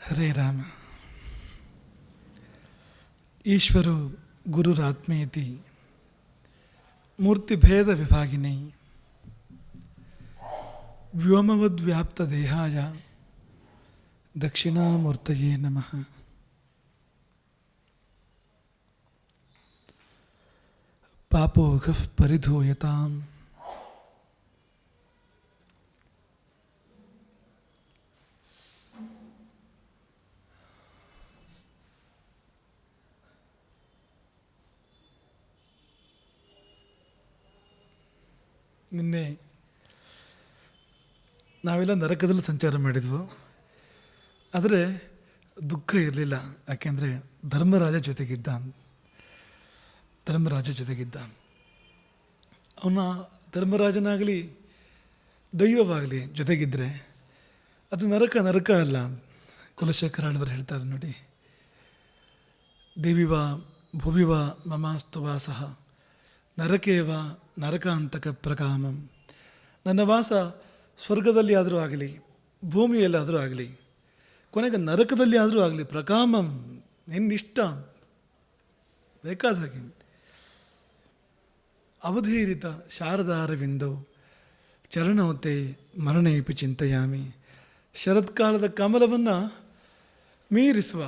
ಹರೇ ರಾಮ. ಈಶ್ವರೋ ಗುರುರಾತ್ಮೇತಿ ಮೂರ್ತಿಭೇದ ವಿಭಾಗಿನಿ ವ್ಯೋಮವದ್ವ್ಯಾಪ್ತ ದೇಹಾಯ ದಕ್ಷಿಣಾಮೂರ್ತಯೇ ನಮಃ. ಪಾಪೋಘಃ ಪರಿಧೂಯತಾಂ ನಿನ್ನೆ ನಾವೆಲ್ಲ ನರಕದಲ್ಲಿ ಸಂಚಾರ ಮಾಡಿದ್ವು. ಆದರೆ ದುಃಖ ಇರಲಿಲ್ಲ, ಯಾಕೆಂದರೆ ಧರ್ಮರಾಜ ಜೊತೆಗಿದ್ದ. ಅವನ ಧರ್ಮರಾಜನಾಗಲಿ ದೈವವಾಗಲಿ ಜೊತೆಗಿದ್ದರೆ ಅದು ನರಕ ಅಲ್ಲ. ಕುಲಶೇಖರಾಳವರು ಹೇಳ್ತಾರೆ ನೋಡಿ, ದೇವಿವ ಭುವಿವ ಮಮಾಸ್ತು ವಾಸಃ ನರಕೇವ ನರಕಾಂತಕ ಪ್ರಕಾಮಂ. ನನ್ನ ವಾಸ ಸ್ವರ್ಗದಲ್ಲಿ ಆದರೂ ಆಗಲಿ, ಭೂಮಿಯಲ್ಲಾದರೂ ಆಗಲಿ, ಕೊನೆಗೆ ನರಕದಲ್ಲಿ ಆದರೂ ಆಗಲಿ, ಪ್ರಕಾಮಂ ನಿನ್ನಿಷ್ಟ ಬೇಕಾದ ಹಾಗೆ. ಅವಧೀರಿತ ಶಾರದಾರವಿಂದೋ ಚರಣವತೆ ಮರಣೇಪಿ ಚಿಂತೆಯಾಮಿ. ಶರತ್ಕಾಲದ ಕಮಲವನ್ನು ಮೀರಿಸುವ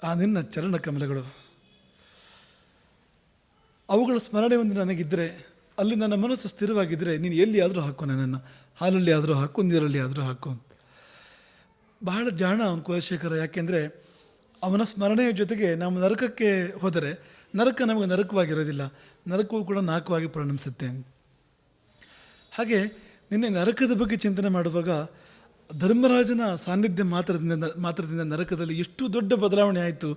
ಆ ನಿನ್ನ ಚರಣ ಕಮಲಗಳು, ಅವುಗಳ ಸ್ಮರಣೆ ಒಂದು ನನಗಿದ್ದರೆ, ಅಲ್ಲಿ ನನ್ನ ಮನಸ್ಸು ಸ್ಥಿರವಾಗಿದ್ದರೆ, ನೀನು ಎಲ್ಲಿ ಆದರೂ ಹಾಕು, ನನ್ನನ್ನು ಹಾಲಲ್ಲಿ ಆದರೂ ಹಾಕು, ನೀರಲ್ಲಿ ಆದರೂ ಹಾಕು. ಬಹಳ ಜಾಣ ಅವನು ಕುಲಶೇಖರ. ಯಾಕೆಂದರೆ ಅವನ ಸ್ಮರಣೆಯ ಜೊತೆಗೆ ನಾವು ನರಕಕ್ಕೆ ಹೋದರೆ ನರಕ ನಮಗೆ ನರಕವಾಗಿರೋದಿಲ್ಲ, ನರಕವೂ ಕೂಡ ನಾಲ್ಕವಾಗಿ ಪರಿಣಮಿಸುತ್ತೆ. ಹಾಗೆ ನಿನ್ನೆ ನರಕದ ಬಗ್ಗೆ ಚಿಂತನೆ ಮಾಡುವಾಗ ಧರ್ಮರಾಜನ ಸಾನ್ನಿಧ್ಯ ಮಾತ್ರದಿಂದ ನರಕದಲ್ಲಿ ಎಷ್ಟು ದೊಡ್ಡ ಬದಲಾವಣೆ ಆಯಿತು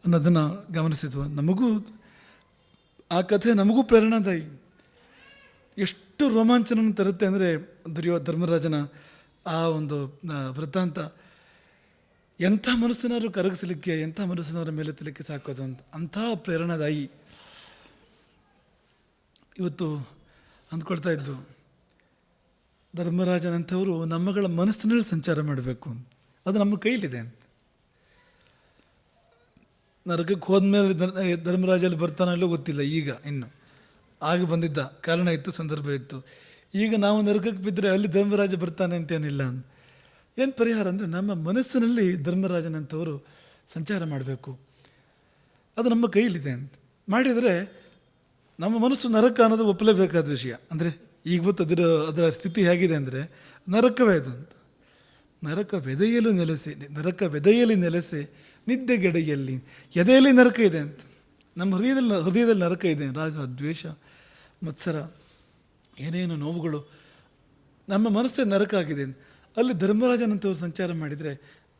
ಅನ್ನೋದನ್ನು ಗಮನಿಸಿದ್ವು. ನಮಗೂ ಆ ಕಥೆ ನಮಗೂ ಪ್ರೇರಣಾದಾಯಿ. ಎಷ್ಟು ರೋಮಾಂಚನ ತರುತ್ತೆ ಅಂದರೆ ಧರ್ಮರಾಜನ ಆ ಒಂದು ವೃತ್ತಾಂತ ಎಂಥ ಮನಸ್ಸಿನಾದ್ರು ಕರಗಿಸಲಿಕ್ಕೆ, ಎಂಥ ಮನಸ್ಸಿನವರ ಮೇಲೆತ್ತಲಿಕ್ಕೆ ಸಾಕೋದು ಅಂತ, ಅಂಥ ಪ್ರೇರಣಾದಾಯಿ. ಇವತ್ತು ಅಂದ್ಕೊಳ್ತಾ ಇದ್ದು, ಧರ್ಮರಾಜನಂಥವರು ನಮ್ಮಗಳ ಮನಸ್ಸಿನಲ್ಲಿ ಸಂಚಾರ ಮಾಡಬೇಕು, ಅದು ನಮ್ಮ ಕೈಲಿದೆ ಅಂತ. ನರಕಕ್ಕೆ ಹೋದ್ಮೇಲೆ ಧರ್ಮರಾಜಲ್ಲಿ ಬರ್ತಾನಲ್ಲೋ ಗೊತ್ತಿಲ್ಲ, ಈಗ ಇನ್ನು ಆಗ ಬಂದಿದ್ದ ಕಾರಣ ಇತ್ತು, ಸಂದರ್ಭ ಇತ್ತು. ಈಗ ನಾವು ನರಕಕ್ಕೆ ಬಿದ್ದರೆ ಅಲ್ಲಿ ಧರ್ಮರಾಜ ಬರ್ತಾನೆ ಅಂತೇನಿಲ್ಲ. ಏನು ಪರಿಹಾರ ಅಂದರೆ ನಮ್ಮ ಮನಸ್ಸಿನಲ್ಲಿ ಧರ್ಮರಾಜನಂಥವರು ಸಂಚಾರ ಮಾಡಬೇಕು, ಅದು ನಮ್ಮ ಕೈಲಿದೆ ಅಂತ. ಮಾಡಿದರೆ ನಮ್ಮ ಮನಸ್ಸು ನರಕ ಅನ್ನೋದು ಒಪ್ಪಲೇಬೇಕಾದ ವಿಷಯ. ಅಂದರೆ ಈಗ ಗೊತ್ತು ಅದರ ಸ್ಥಿತಿ ಹೇಗಿದೆ ಅಂದರೆ ನರಕವೇ ಅದು ಅಂತ. ನರಕ ಬೆದೆಯಲ್ಲಿ ನೆಲೆಸಿ ನಿದ್ದೆಗೆಡೆಯಲ್ಲಿ ಎದೆಯಲ್ಲಿ ನರಕ ಇದೆ ಅಂತ. ನಮ್ಮ ಹೃದಯದಲ್ಲಿ ನರಕ ಇದೆ. ರಾಗ, ದ್ವೇಷ, ಮತ್ಸರ, ಏನೇನು ನೋವುಗಳು, ನಮ್ಮ ಮನಸ್ಸೇ ನರಕ ಆಗಿದೆ. ಅಲ್ಲಿ ಧರ್ಮರಾಜನಂತವ್ರು ಸಂಚಾರ ಮಾಡಿದರೆ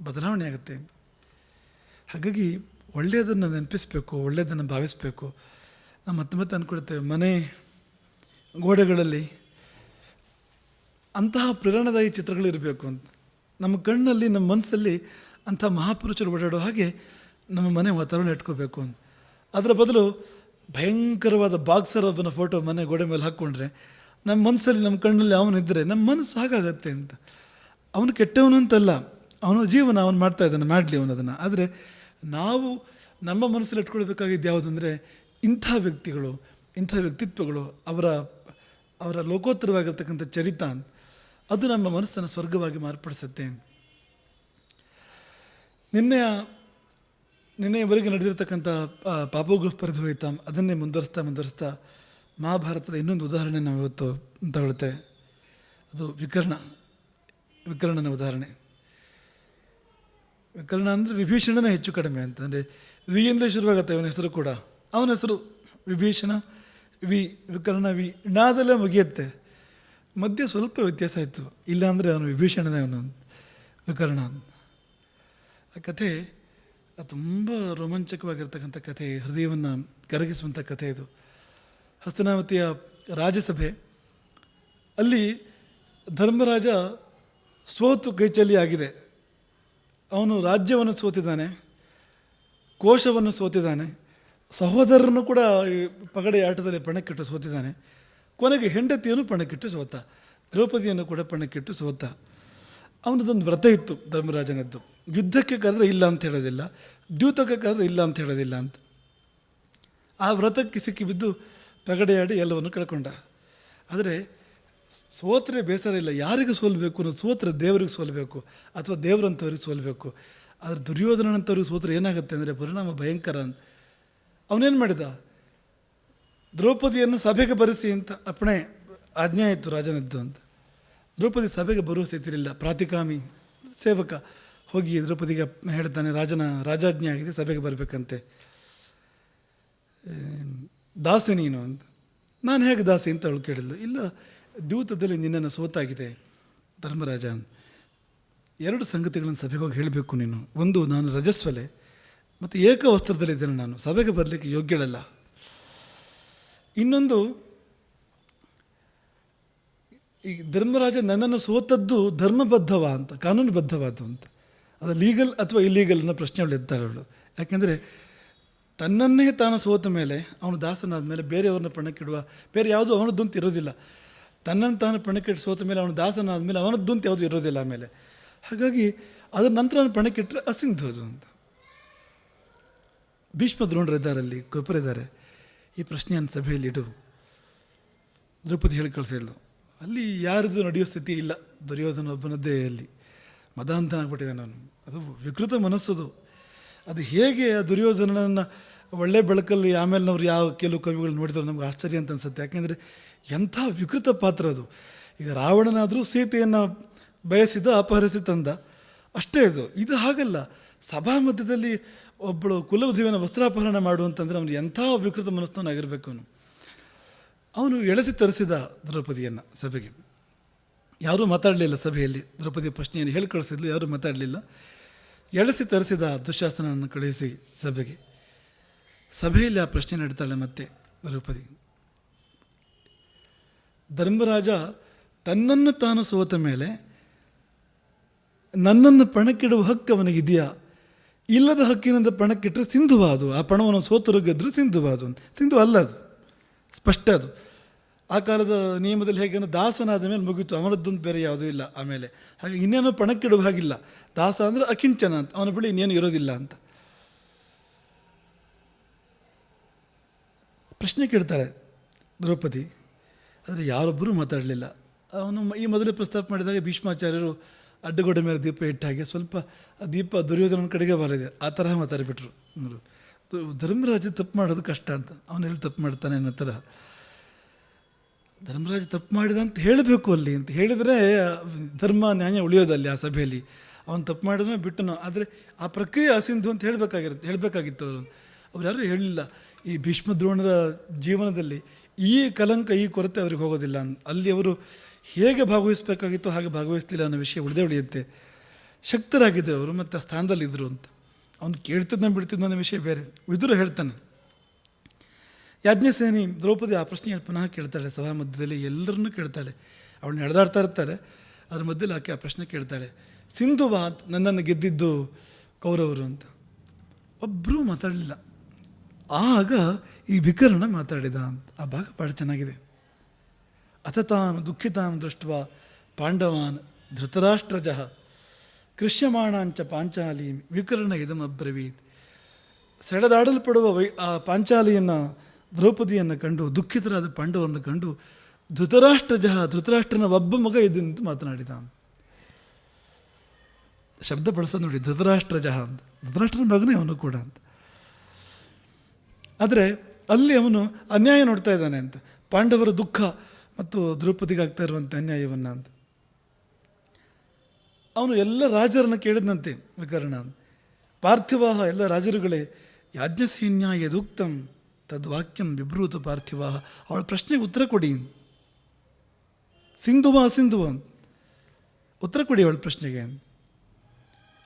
ಬದಲಾವಣೆ ಆಗುತ್ತೆ. ಹಾಗಾಗಿ ಒಳ್ಳೆಯದನ್ನು ನೆನಪಿಸ್ಬೇಕು, ಒಳ್ಳೆಯದನ್ನು ಭಾವಿಸಬೇಕು. ನಾವು ಮತ್ತೆ ಅಂದ್ಕೊಳ್ತೇವೆ, ಮನೆ ಗೋಡೆಗಳಲ್ಲಿ ಅಂತಹ ಪ್ರೇರಣಾದಾಯಿ ಚಿತ್ರಗಳಿರಬೇಕು ಅಂತ. ನಮ್ಮ ಕಣ್ಣಲ್ಲಿ, ನಮ್ಮ ಮನಸ್ಸಲ್ಲಿ ಅಂಥ ಮಹಾಪುರುಷರು ಓಡಾಡೋ ಹಾಗೆ ನಮ್ಮ ಮನೆ ವಾತಾವರಣ ಇಟ್ಕೋಬೇಕು ಅಂತ. ಅದರ ಬದಲು ಭಯಂಕರವಾದ ಬಾಕ್ಸರ್ ಒಬ್ಬನ ಫೋಟೋ ಮನೆ ಗೋಡೆ ಮೇಲೆ ಹಾಕ್ಕೊಂಡ್ರೆ ನಮ್ಮ ಮನಸ್ಸಲ್ಲಿ, ನಮ್ಮ ಕಣ್ಣಲ್ಲಿ ಅವನಿದ್ದರೆ ನಮ್ಮ ಮನಸ್ಸು ಹಾಗಾಗತ್ತೆ ಅಂತ. ಅವನು ಕೆಟ್ಟವನು ಅಂತಲ್ಲ, ಅವನ ಜೀವನ ಅವನು ಮಾಡ್ತಾ ಇದ್ದಾನೆ, ಮಾಡಲಿ ಅವನದನ್ನು. ಆದರೆ ನಾವು ನಮ್ಮ ಮನಸ್ಸಲ್ಲಿ ಇಟ್ಕೊಳ್ಬೇಕಾಗಿದ್ದು ಯಾವುದು ಅಂದರೆ ಇಂಥ ವ್ಯಕ್ತಿಗಳು, ಇಂಥ ವ್ಯಕ್ತಿತ್ವಗಳು, ಅವರ ಲೋಕೋತ್ತರವಾಗಿರ್ತಕ್ಕಂಥ ಚರಿತ, ಅದು ನಮ್ಮ ಮನಸ್ಸನ್ನು ಸ್ವರ್ಗವಾಗಿ ಮಾರ್ಪಡಿಸುತ್ತೆ. ನಿನ್ನೆಯವರೆಗೆ ನಡೆದಿರ್ತಕ್ಕಂಥ ಪಾಪೋಘಃ ಪರಿಧೂಯತಾಂ ಅದನ್ನೇ ಮುಂದುವರಿಸ್ತಾ ಮಹಾಭಾರತದ ಇನ್ನೊಂದು ಉದಾಹರಣೆ ನಾವು ಇವತ್ತು ತಗೊಳ್ತೇವೆ. ಅದು ವಿಕರ್ಣನ ಉದಾಹರಣೆ. ವಿಕರ್ಣ ಅಂದರೆ ವಿಭೀಷಣನೇ ಹೆಚ್ಚು ಕಡಿಮೆ ಅಂತ. ಅಂದರೆ ವಿಯಿಂದ ಶುರುವಾಗುತ್ತೆ ಅವನ ಹೆಸರು ಕೂಡ. ಅವನ ಹೆಸರು ವಿಭೀಷಣ, ವಿಕರ್ಣ, ನಾದಲ್ಲೇ ಮುಗಿಯುತ್ತೆ. ಮಧ್ಯೆ ಸ್ವಲ್ಪ ವ್ಯತ್ಯಾಸ ಆಯಿತು, ಇಲ್ಲಾಂದರೆ ಅವನು ವಿಭೀಷಣನೇ, ಅವನು ವಿಕರ್ಣ. ಆ ಕಥೆ ತುಂಬ ರೋಮಾಂಚಕವಾಗಿರ್ತಕ್ಕಂಥ ಕಥೆ, ಹೃದಯವನ್ನು ಕರಗಿಸುವಂಥ ಕಥೆ ಇದು. ಹಸ್ತನಾವತಿಯ ರಾಜಸಭೆ, ಅಲ್ಲಿ ಧರ್ಮರಾಜ ಸೋತು ಕೈಚಲ್ಲಿ ಆಗಿದೆ. ಅವನು ರಾಜ್ಯವನ್ನು ಸೋತಿದ್ದಾನೆ, ಕೋಶವನ್ನು ಸೋತಿದ್ದಾನೆ, ಸಹೋದರನು ಕೂಡ ಪಗಡೆ ಆಟದಲ್ಲಿ ಪಣಕ್ಕಿಟ್ಟು ಸೋತಿದ್ದಾನೆ. ಕೊನೆಗೆ ಹೆಂಡತಿಯನ್ನು ಪಣಕ್ಕಿಟ್ಟು ಸೋತ, ದ್ರೌಪದಿಯನ್ನು ಕೂಡ ಪಣಕ್ಕಿಟ್ಟು ಸೋತ. ಅವನದೊಂದು ವ್ರತ ಇತ್ತು ಧರ್ಮರಾಜನದ್ದು. ಯುದ್ಧಕ್ಕೆ ಕರೆದ್ರೆ ಇಲ್ಲ ಅಂತ ಹೇಳೋದಿಲ್ಲ, ದ್ಯೂತಕ್ಕೆ ಕರೆದ್ರೆ ಇಲ್ಲ ಅಂತ ಹೇಳೋದಿಲ್ಲ ಅಂತ. ಆ ವ್ರತಕ್ಕೆ ಸಿಕ್ಕಿಬಿದ್ದು ಪಗಡೆಯಾಡಿ ಎಲ್ಲವನ್ನು ಕಳ್ಕೊಂಡ. ಆದರೆ ಸೋತ್ರೆ ಬೇಸರ ಇಲ್ಲ, ಯಾರಿಗೆ ಸೋಲ್ಬೇಕು ಅನ್ನೋದು, ಸೋತ್ರೆ ದೇವರಿಗೆ ಸೋಲ್ಬೇಕು ಅಥವಾ ದೇವರಂಥವ್ರಿಗೆ ಸೋಲ್ಬೇಕು. ಆದರೆ ದುರ್ಯೋಧನಂಥವ್ರಿಗೆ ಸೋತ್ರೆ ಏನಾಗುತ್ತೆ ಅಂದರೆ ಪರಿಣಾಮ ಭಯಂಕರ ಅಂತ. ಅವನೇನು ಮಾಡಿದ, ದ್ರೌಪದಿಯನ್ನು ಸಭೆಗೆ ಬರೆಸಿ ಅಂತ ಆಜ್ಞೆ ಆಯಿತು ರಾಜನದ್ದು ಅಂತ. ದ್ರೌಪದಿ ಸಭೆಗೆ ಬರುವ ಸ್ಥಿತಿಲಿಲ್ಲ. ಪ್ರಾತಿಕಾಮಿ ಸೇವಕ ಹೋಗಿ ದ್ರೌಪದಿಗೆ ಹೇಳ್ತಾನೆ, ರಾಜಾಜ್ಞೆ ಆಗಿದೆ, ಸಭೆಗೆ ಬರಬೇಕಂತೆ. ದಾಸಿ ನೀನು ಅಂತ. ನಾನು ಹೇಗೆ ದಾಸಿ ಅಂತ ಅವಳು ಕೇಳಿದ್ಲು. ಇಲ್ಲ, ದ್ಯೂತದಲ್ಲಿ ನಿನ್ನನ್ನು ಸೋತಾಗಿದೆ ಧರ್ಮರಾಜ. 2 ಸಂಗತಿಗಳನ್ನು ಸಭೆಗೆ ಹೋಗಿ ಹೇಳಬೇಕು ನೀನು. ಒಂದು, ನಾನು ರಜಸ್ವಲೆ ಮತ್ತು ಏಕವಸ್ತ್ರದಲ್ಲಿದ್ದೇನೆ, ನಾನು ಸಭೆಗೆ ಬರಲಿಕ್ಕೆ ಯೋಗ್ಯಳಲ್ಲ. ಇನ್ನೊಂದು, ಈ ಧರ್ಮರಾಜ ನನ್ನನ್ನು ಸೋತದ್ದು ಧರ್ಮಬದ್ಧವ ಅಂತ, ಕಾನೂನುಬದ್ಧವಾದ್ದು ಅಂತ. ಅದು ಲೀಗಲ್ ಅಥವಾ ಇಲ್ಲೀಗಲ್ ಅನ್ನೋ ಪ್ರಶ್ನೆ ಎತ್ತಾಳವಳು. ಯಾಕೆಂದರೆ ತನ್ನನ್ನೇ ತಾನು ಸೋತ ಮೇಲೆ, ಅವನು ದಾಸನಾದ ಮೇಲೆ ಬೇರೆಯವ್ರನ್ನ ಪಣಕ್ಕಿಡುವ, ಬೇರೆ ಯಾವುದೂ ಅವನದ್ದಂತ ಇರೋದಿಲ್ಲ. ತನ್ನನ್ನು ತಾನು ಪಣಕ್ಕಿಟ್ಟು ಸೋತ ಮೇಲೆ, ಅವನು ದಾಸನಾದ ಮೇಲೆ ಅವನದ್ದಂತ ಯಾವುದೂ ಇರೋದಿಲ್ಲ ಆಮೇಲೆ. ಹಾಗಾಗಿ ಅದರ ನಂತರ ಅವನು ಪಣಕ್ಕಿಟ್ಟರೆ ಅಸಿಂಧೋದು ಅಂತ. ಭೀಷ್ಮ ದ್ರೋಣರಿದ್ದಾರೆ, ಅಲ್ಲಿ ಕೃಪರಿದ್ದಾರೆ. ಈ ಪ್ರಶ್ನೆಯನ್ನು ಸಭೆಯಲ್ಲಿ ಇಡು. ದ್ರೌಪದಿ ಹೇಳಿ ಕಳಿಸಿದ್ಲು. ಅಲ್ಲಿ ಯಾರಿಗೂ ನಡೆಯೋ ಸ್ಥಿತಿ ಇಲ್ಲ, ದುರ್ಯೋಧನ ಒಬ್ಬನದ್ದೇ ಅಲ್ಲಿ ಮದಾಂತನಾಗ್ಬಿಟ್ಟಿದ್ದಾನೆ ಅವನು. ಅದು ವಿಕೃತ ಮನಸ್ಸದು. ಅದು ಹೇಗೆ ಆ ದುರ್ಯೋಧನನನ್ನು ಒಳ್ಳೆ ಬೆಳಕಲ್ಲಿ ಆಮೇಲೆ ಯಾವ ಕೆಲವು ಕವಿಗಳು ನೋಡಿದ್ರು ನಮ್ಗೆ ಆಶ್ಚರ್ಯ ಅಂತ ಅನಿಸುತ್ತೆ. ಯಾಕೆಂದರೆ ಎಂಥ ವಿಕೃತ ಪಾತ್ರ ಅದು. ಈಗ ರಾವಣನಾದರೂ ಸೀತೆಯನ್ನು ಬಯಸಿದ, ಅಪಹರಿಸಿ ತಂದ, ಅಷ್ಟೇ ಅದು. ಇದು ಹಾಗಲ್ಲ. ಸಭಾ ಮಧ್ಯದಲ್ಲಿ ಒಬ್ಬಳು ಕುಲವಧುವಿನ ವಸ್ತ್ರಾಪಹರಣ ಮಾಡುವಂತಂದರೆ ಅವನು ಎಂಥ ವಿಕೃತ ಮನಸ್ಸನ್ನಾಗಿರಬೇಕು. ಅವನು ಎಳೆಸಿ ತರಿಸಿದ ದ್ರೌಪದಿಯನ್ನು ಸಭೆಗೆ. ಯಾರೂ ಮಾತಾಡಲಿಲ್ಲ ಸಭೆಯಲ್ಲಿ. ದ್ರೌಪದಿಯ ಪ್ರಶ್ನೆಯನ್ನು ಹೇಳಿ ಕಳಿಸಿದ್ಲು, ಯಾರೂ ಮಾತಾಡಲಿಲ್ಲ. ಎಳೆಸಿ ತರಿಸಿದ ದುಶ್ಯಾಸನನ್ನು ಕಳುಹಿಸಿ ಸಭೆಗೆ. ಸಭೆಯಲ್ಲಿ ಆ ಪ್ರಶ್ನೆ ನಡೀತಾಳೆ ಮತ್ತೆ ದ್ರೌಪದಿ. ಧರ್ಮರಾಜ ತನ್ನನ್ನು ತಾನು ಸೋತ ಮೇಲೆ ನನ್ನನ್ನು ಪಣಕ್ಕಿಡುವ ಹಕ್ಕು ಅವನಿಗಿದೆಯಾ? ಇಲ್ಲದ ಹಕ್ಕಿನಿಂದ ಪಣಕ್ಕಿಟ್ಟರೆ ಸಿಂಧುವಾದು. ಆ ಪಣವನ್ನು ಸೋತರು ಗೆದ್ದರು ಸಿಂಧುವಾದು ಅಂತ. ಸಿಂಧು ಅಲ್ಲ, ಅದು ಸ್ಪಷ್ಟ. ಅದು ಆ ಕಾಲದ ನಿಯಮದಲ್ಲಿ ಹೇಗೆ ದಾಸನಾದ ಮೇಲೆ ಮುಗೀತು, ಅವನದ್ದೊಂದು ಬೇರೆ ಯಾವುದೂ ಇಲ್ಲ ಆಮೇಲೆ. ಹಾಗೆ ಇನ್ನೇನು ಪಣಕ್ಕಿಡುವ ಹಾಗಿಲ್ಲ. ದಾಸ ಅಂದರೆ ಅಕಿಂಚನ ಅಂತ, ಅವನ ಬಳಿ ಇನ್ನೇನು ಇರೋದಿಲ್ಲ ಅಂತ. ಪ್ರಶ್ನೆ ಕೇಳ್ತಾಳೆ ದ್ರೌಪದಿ. ಆದರೆ ಯಾರೊಬ್ಬರೂ ಮಾತಾಡಲಿಲ್ಲ. ಅವನು ಈ ಮೊದಲೇ ಪ್ರಸ್ತಾಪ ಮಾಡಿದಾಗ ಭೀಷ್ಮಾಚಾರ್ಯರು ಅಡ್ಡಗೋಡೆ ಮೇಲೆ ದೀಪ ಇಟ್ಟ ಹಾಗೆ ಸ್ವಲ್ಪ ದೀಪ ದುರ್ಯೋಧನನ ಕಡೆಗೆ ಬರಲಿದೆ, ಆ ತರಹ ಮಾತಾಡಿಬಿಟ್ರು. ಧರ್ಮರಾಜ ತಪ್ಪು ಮಾಡೋದು ಕಷ್ಟ ಅಂತ, ಅವನೆಲ್ಲಿ ತಪ್ಪು ಮಾಡ್ತಾನೆ ಅನ್ನೋ ಥರ. ಧರ್ಮರಾಜ ತಪ್ಪು ಮಾಡಿದ ಅಂತ ಹೇಳಬೇಕು ಅಲ್ಲಿ ಅಂತ ಹೇಳಿದರೆ ಧರ್ಮ ನ್ಯಾಯ ಉಳಿಯೋದಲ್ಲಿ ಆ ಸಭೆಯಲ್ಲಿ. ಅವನು ತಪ್ಪು ಮಾಡಿದ್ರೆ ಬಿಟ್ಟನು. ಆದರೆ ಆ ಪ್ರಕ್ರಿಯೆ ಅಸಿಂಧು ಅಂತ ಹೇಳಬೇಕಾಗಿತ್ತು ಅವ್ರು ಯಾರೂ ಹೇಳಲಿಲ್ಲ. ಈ ಭೀಷ್ಮ ದ್ರೋಣರ ಜೀವನದಲ್ಲಿ ಈ ಕಲಂಕ, ಈ ಕೊರತೆ ಅವ್ರಿಗೆ ಹೋಗೋದಿಲ್ಲ. ಅಲ್ಲಿ ಅವರು ಹೇಗೆ ಭಾಗವಹಿಸಬೇಕಾಗಿತ್ತು ಹಾಗೆ ಭಾಗವಹಿಸ್ತಿಲ್ಲ ಅನ್ನೋ ವಿಷಯ ಉಳಿಯುತ್ತೆ. ಶಕ್ತರಾಗಿದ್ದರು ಅವರು, ಮತ್ತು ಆ ಸ್ಥಾನದಲ್ಲಿದ್ದರು ಅಂತ. ಅವನು ಕೇಳ್ತಿದ್ದ ಬಿಡ್ತಿದ್ದ ಅನ್ನೋ ವಿಷಯ ಬೇರೆ. ವಿದುರ ಹೇಳ್ತಾನೆ. ಯಾಜ್ಞಸೇನಿ ದ್ರೌಪದಿ ಆ ಪ್ರಶ್ನೆಯನ್ನು ಪುನಃ ಕೇಳ್ತಾಳೆ ಸಭಾ ಮಧ್ಯದಲ್ಲಿ. ಎಲ್ಲರನ್ನೂ ಕೇಳ್ತಾಳೆ. ಅವಳನ್ನ ಎಳೆದಾಡ್ತಾ ಇರ್ತಾರೆ, ಅದ್ರ ಮಧ್ಯದಲ್ಲಿ ಆಕೆ ಆ ಪ್ರಶ್ನೆ ಕೇಳ್ತಾಳೆ. ಸಿಂಧುವಾ ನನ್ನನ್ನು ಗೆದ್ದಿದ್ದು ಕೌರವರು ಅಂತ. ಒಬ್ಬರೂ ಮಾತಾಡಲಿಲ್ಲ. ಆಗ ಈ ವಿಕರ್ಣ ಮಾತಾಡಿದ ಅಂತ. ಆ ಭಾಗ ಭಾಳ ಚೆನ್ನಾಗಿದೆ. ಅಥತಾನ್ ದುಃಖಿತಾನ್ ದೃಷ್ಟ ಪಾಂಡವಾನ್ ಧೃತರಾಷ್ಟ್ರಜ ಕೃಷ್ಯಮಾಣಾಂಚ ಪಾಂಚಾಲಿ ವಿಕರ್ಣ ಇದಮಬ್ರವೀತ್. ಸೆಳೆದಾಡಲ್ಪಡುವ ಆ ಪಾಂಚಾಲಿಯನ್ನು, ದ್ರೌಪದಿಯನ್ನು ಕಂಡು ದುಃಖಿತರಾದ ಪಾಂಡವರನ್ನು ಕಂಡು ಧೃತರಾಷ್ಟ್ರನ ಒಬ್ಬ ಮಗ ಇದ್ದಂತ ಮಾತನಾಡಿದ. ಶಬ್ದ ಬಳಸೋದು ನೋಡಿ, ಧೃತರಾಷ್ಟ್ರಜ ಅಂತ. ಧೃತರಾಷ್ಟ್ರನ ಮಗನೇ ಅವನು ಕೂಡ ಅಂತ. ಆದರೆ ಅಲ್ಲಿ ಅವನು ಅನ್ಯಾಯ ನೋಡ್ತಾ ಇದ್ದಾನೆ ಅಂತ, ಪಾಂಡವರ ದುಃಖ ಮತ್ತು ದ್ರೌಪದಿಗಾಗ್ತಾ ಇರುವಂಥ ಅನ್ಯಾಯವನ್ನು ಅಂತ. ಅವನು ಎಲ್ಲ ರಾಜರನ್ನು ಕೇಳಿದಂತೆ ವಿಕರ್ಣ. ಪಾರ್ಥಿವಾಹ, ಎಲ್ಲ ರಾಜರುಗಳೇ, ಯಾಜ್ಞಸೇನ್ಯ ಯದುಕ್ತಂ ತದ್ವಾಕ್ಯಂ ವಿಭ್ರೂತ ಪಾರ್ಥಿವಾಹ. ಅವಳ ಪ್ರಶ್ನೆಗೆ ಉತ್ತರ ಕೊಡಿ. ಸಿಂಧುವ ಅಸಿಂಧುವ ಉತ್ತರ ಕೊಡಿ ಅವಳ ಪ್ರಶ್ನೆಗೆ.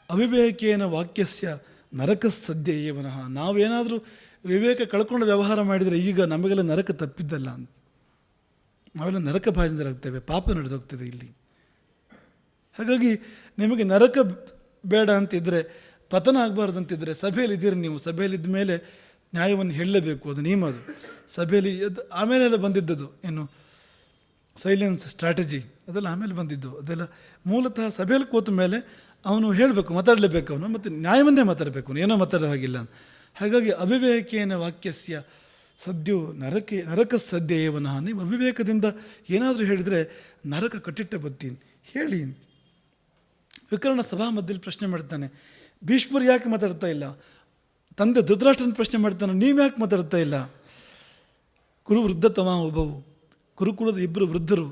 ಅವಿವೇಕೇನ ವಾಕ್ಯಸ್ಯ ನರಕ ಸದ್ಯ ಏವನಃ. ನಾವೇನಾದರೂ ವಿವೇಕ ಕಳ್ಕೊಂಡು ವ್ಯವಹಾರ ಮಾಡಿದರೆ ಈಗ ನಮಗೆಲ್ಲ ನರಕ ತಪ್ಪಿದ್ದಲ್ಲ ಅಂತ. ನಾವೆಲ್ಲ ನರಕ ಭಾಜನರಾಗ್ತೇವೆ, ಪಾಪ ನಡೆದೋಗ್ತದೆ ಇಲ್ಲಿ. ಹಾಗಾಗಿ ನಿಮಗೆ ನರಕ ಬೇಡ ಅಂತಿದ್ದರೆ, ಪತನ ಆಗಬಾರ್ದಂತಿದ್ದರೆ ಸಭೆಯಲ್ಲಿ ಇದ್ದೀರಿ ನೀವು. ಸಭೆಯಲ್ಲಿದ್ದ ಮೇಲೆ ನ್ಯಾಯವನ್ನು ಹೇಳಲೇಬೇಕು, ಅದು ನಿಯಮ. ಅದು ಸಭೆಯಲ್ಲಿ ಆಮೇಲೆಲ್ಲ ಬಂದಿದ್ದದು. ಏನು ಸೈಲೆನ್ಸ್ ಸ್ಟ್ರಾಟಜಿ ಅದೆಲ್ಲ ಆಮೇಲೆ ಬಂದಿದ್ದು. ಅದೆಲ್ಲ ಮೂಲತಃ ಸಭೆಯಲ್ಲಿ ಕೂತ ಮೇಲೆ ಅವನು ಹೇಳಬೇಕು, ಮಾತಾಡಲೇಬೇಕು ಅವನು, ಮತ್ತು ನ್ಯಾಯವನ್ನೇ ಮಾತಾಡಬೇಕು, ಅವನು ಏನೋ ಮಾತಾಡೋ ಹಾಗಿಲ್ಲ. ಹಾಗಾಗಿ ಅವಿವೇಕೇನ ವಾಕ್ಯಸ್ಯ ಸದ್ಯೋ ನರಕ ಸದ್ಯ ಏವನಃ. ನೀವು ಅವಿವೇಕದಿಂದ ಏನಾದರೂ ಹೇಳಿದರೆ ನರಕ ಕಟ್ಟಿಟ್ಟ ಬತ್ತೀನಿ ಹೇಳಿ. ವಿಕರ್ಣ ಸಭಾ ಮಧ್ಯದಲ್ಲಿ ಪ್ರಶ್ನೆ ಮಾಡ್ತಾನೆ, ಭೀಷ್ಮರು ಯಾಕೆ ಮಾತಾಡ್ತಾ ಇಲ್ಲ? ತಂದೆ ಧೃತರಾಷ್ಟ್ರನ ಪ್ರಶ್ನೆ ಮಾಡ್ತಾನೆ, ನೀವು ಯಾಕೆ ಮಾತಾಡ್ತಾ ಇಲ್ಲ? ಕುರು ವೃದ್ಧತಮ ಒಬ್ಬವು, ಕುರುಕುಲದ ಇಬ್ಬರು ವೃದ್ಧರು,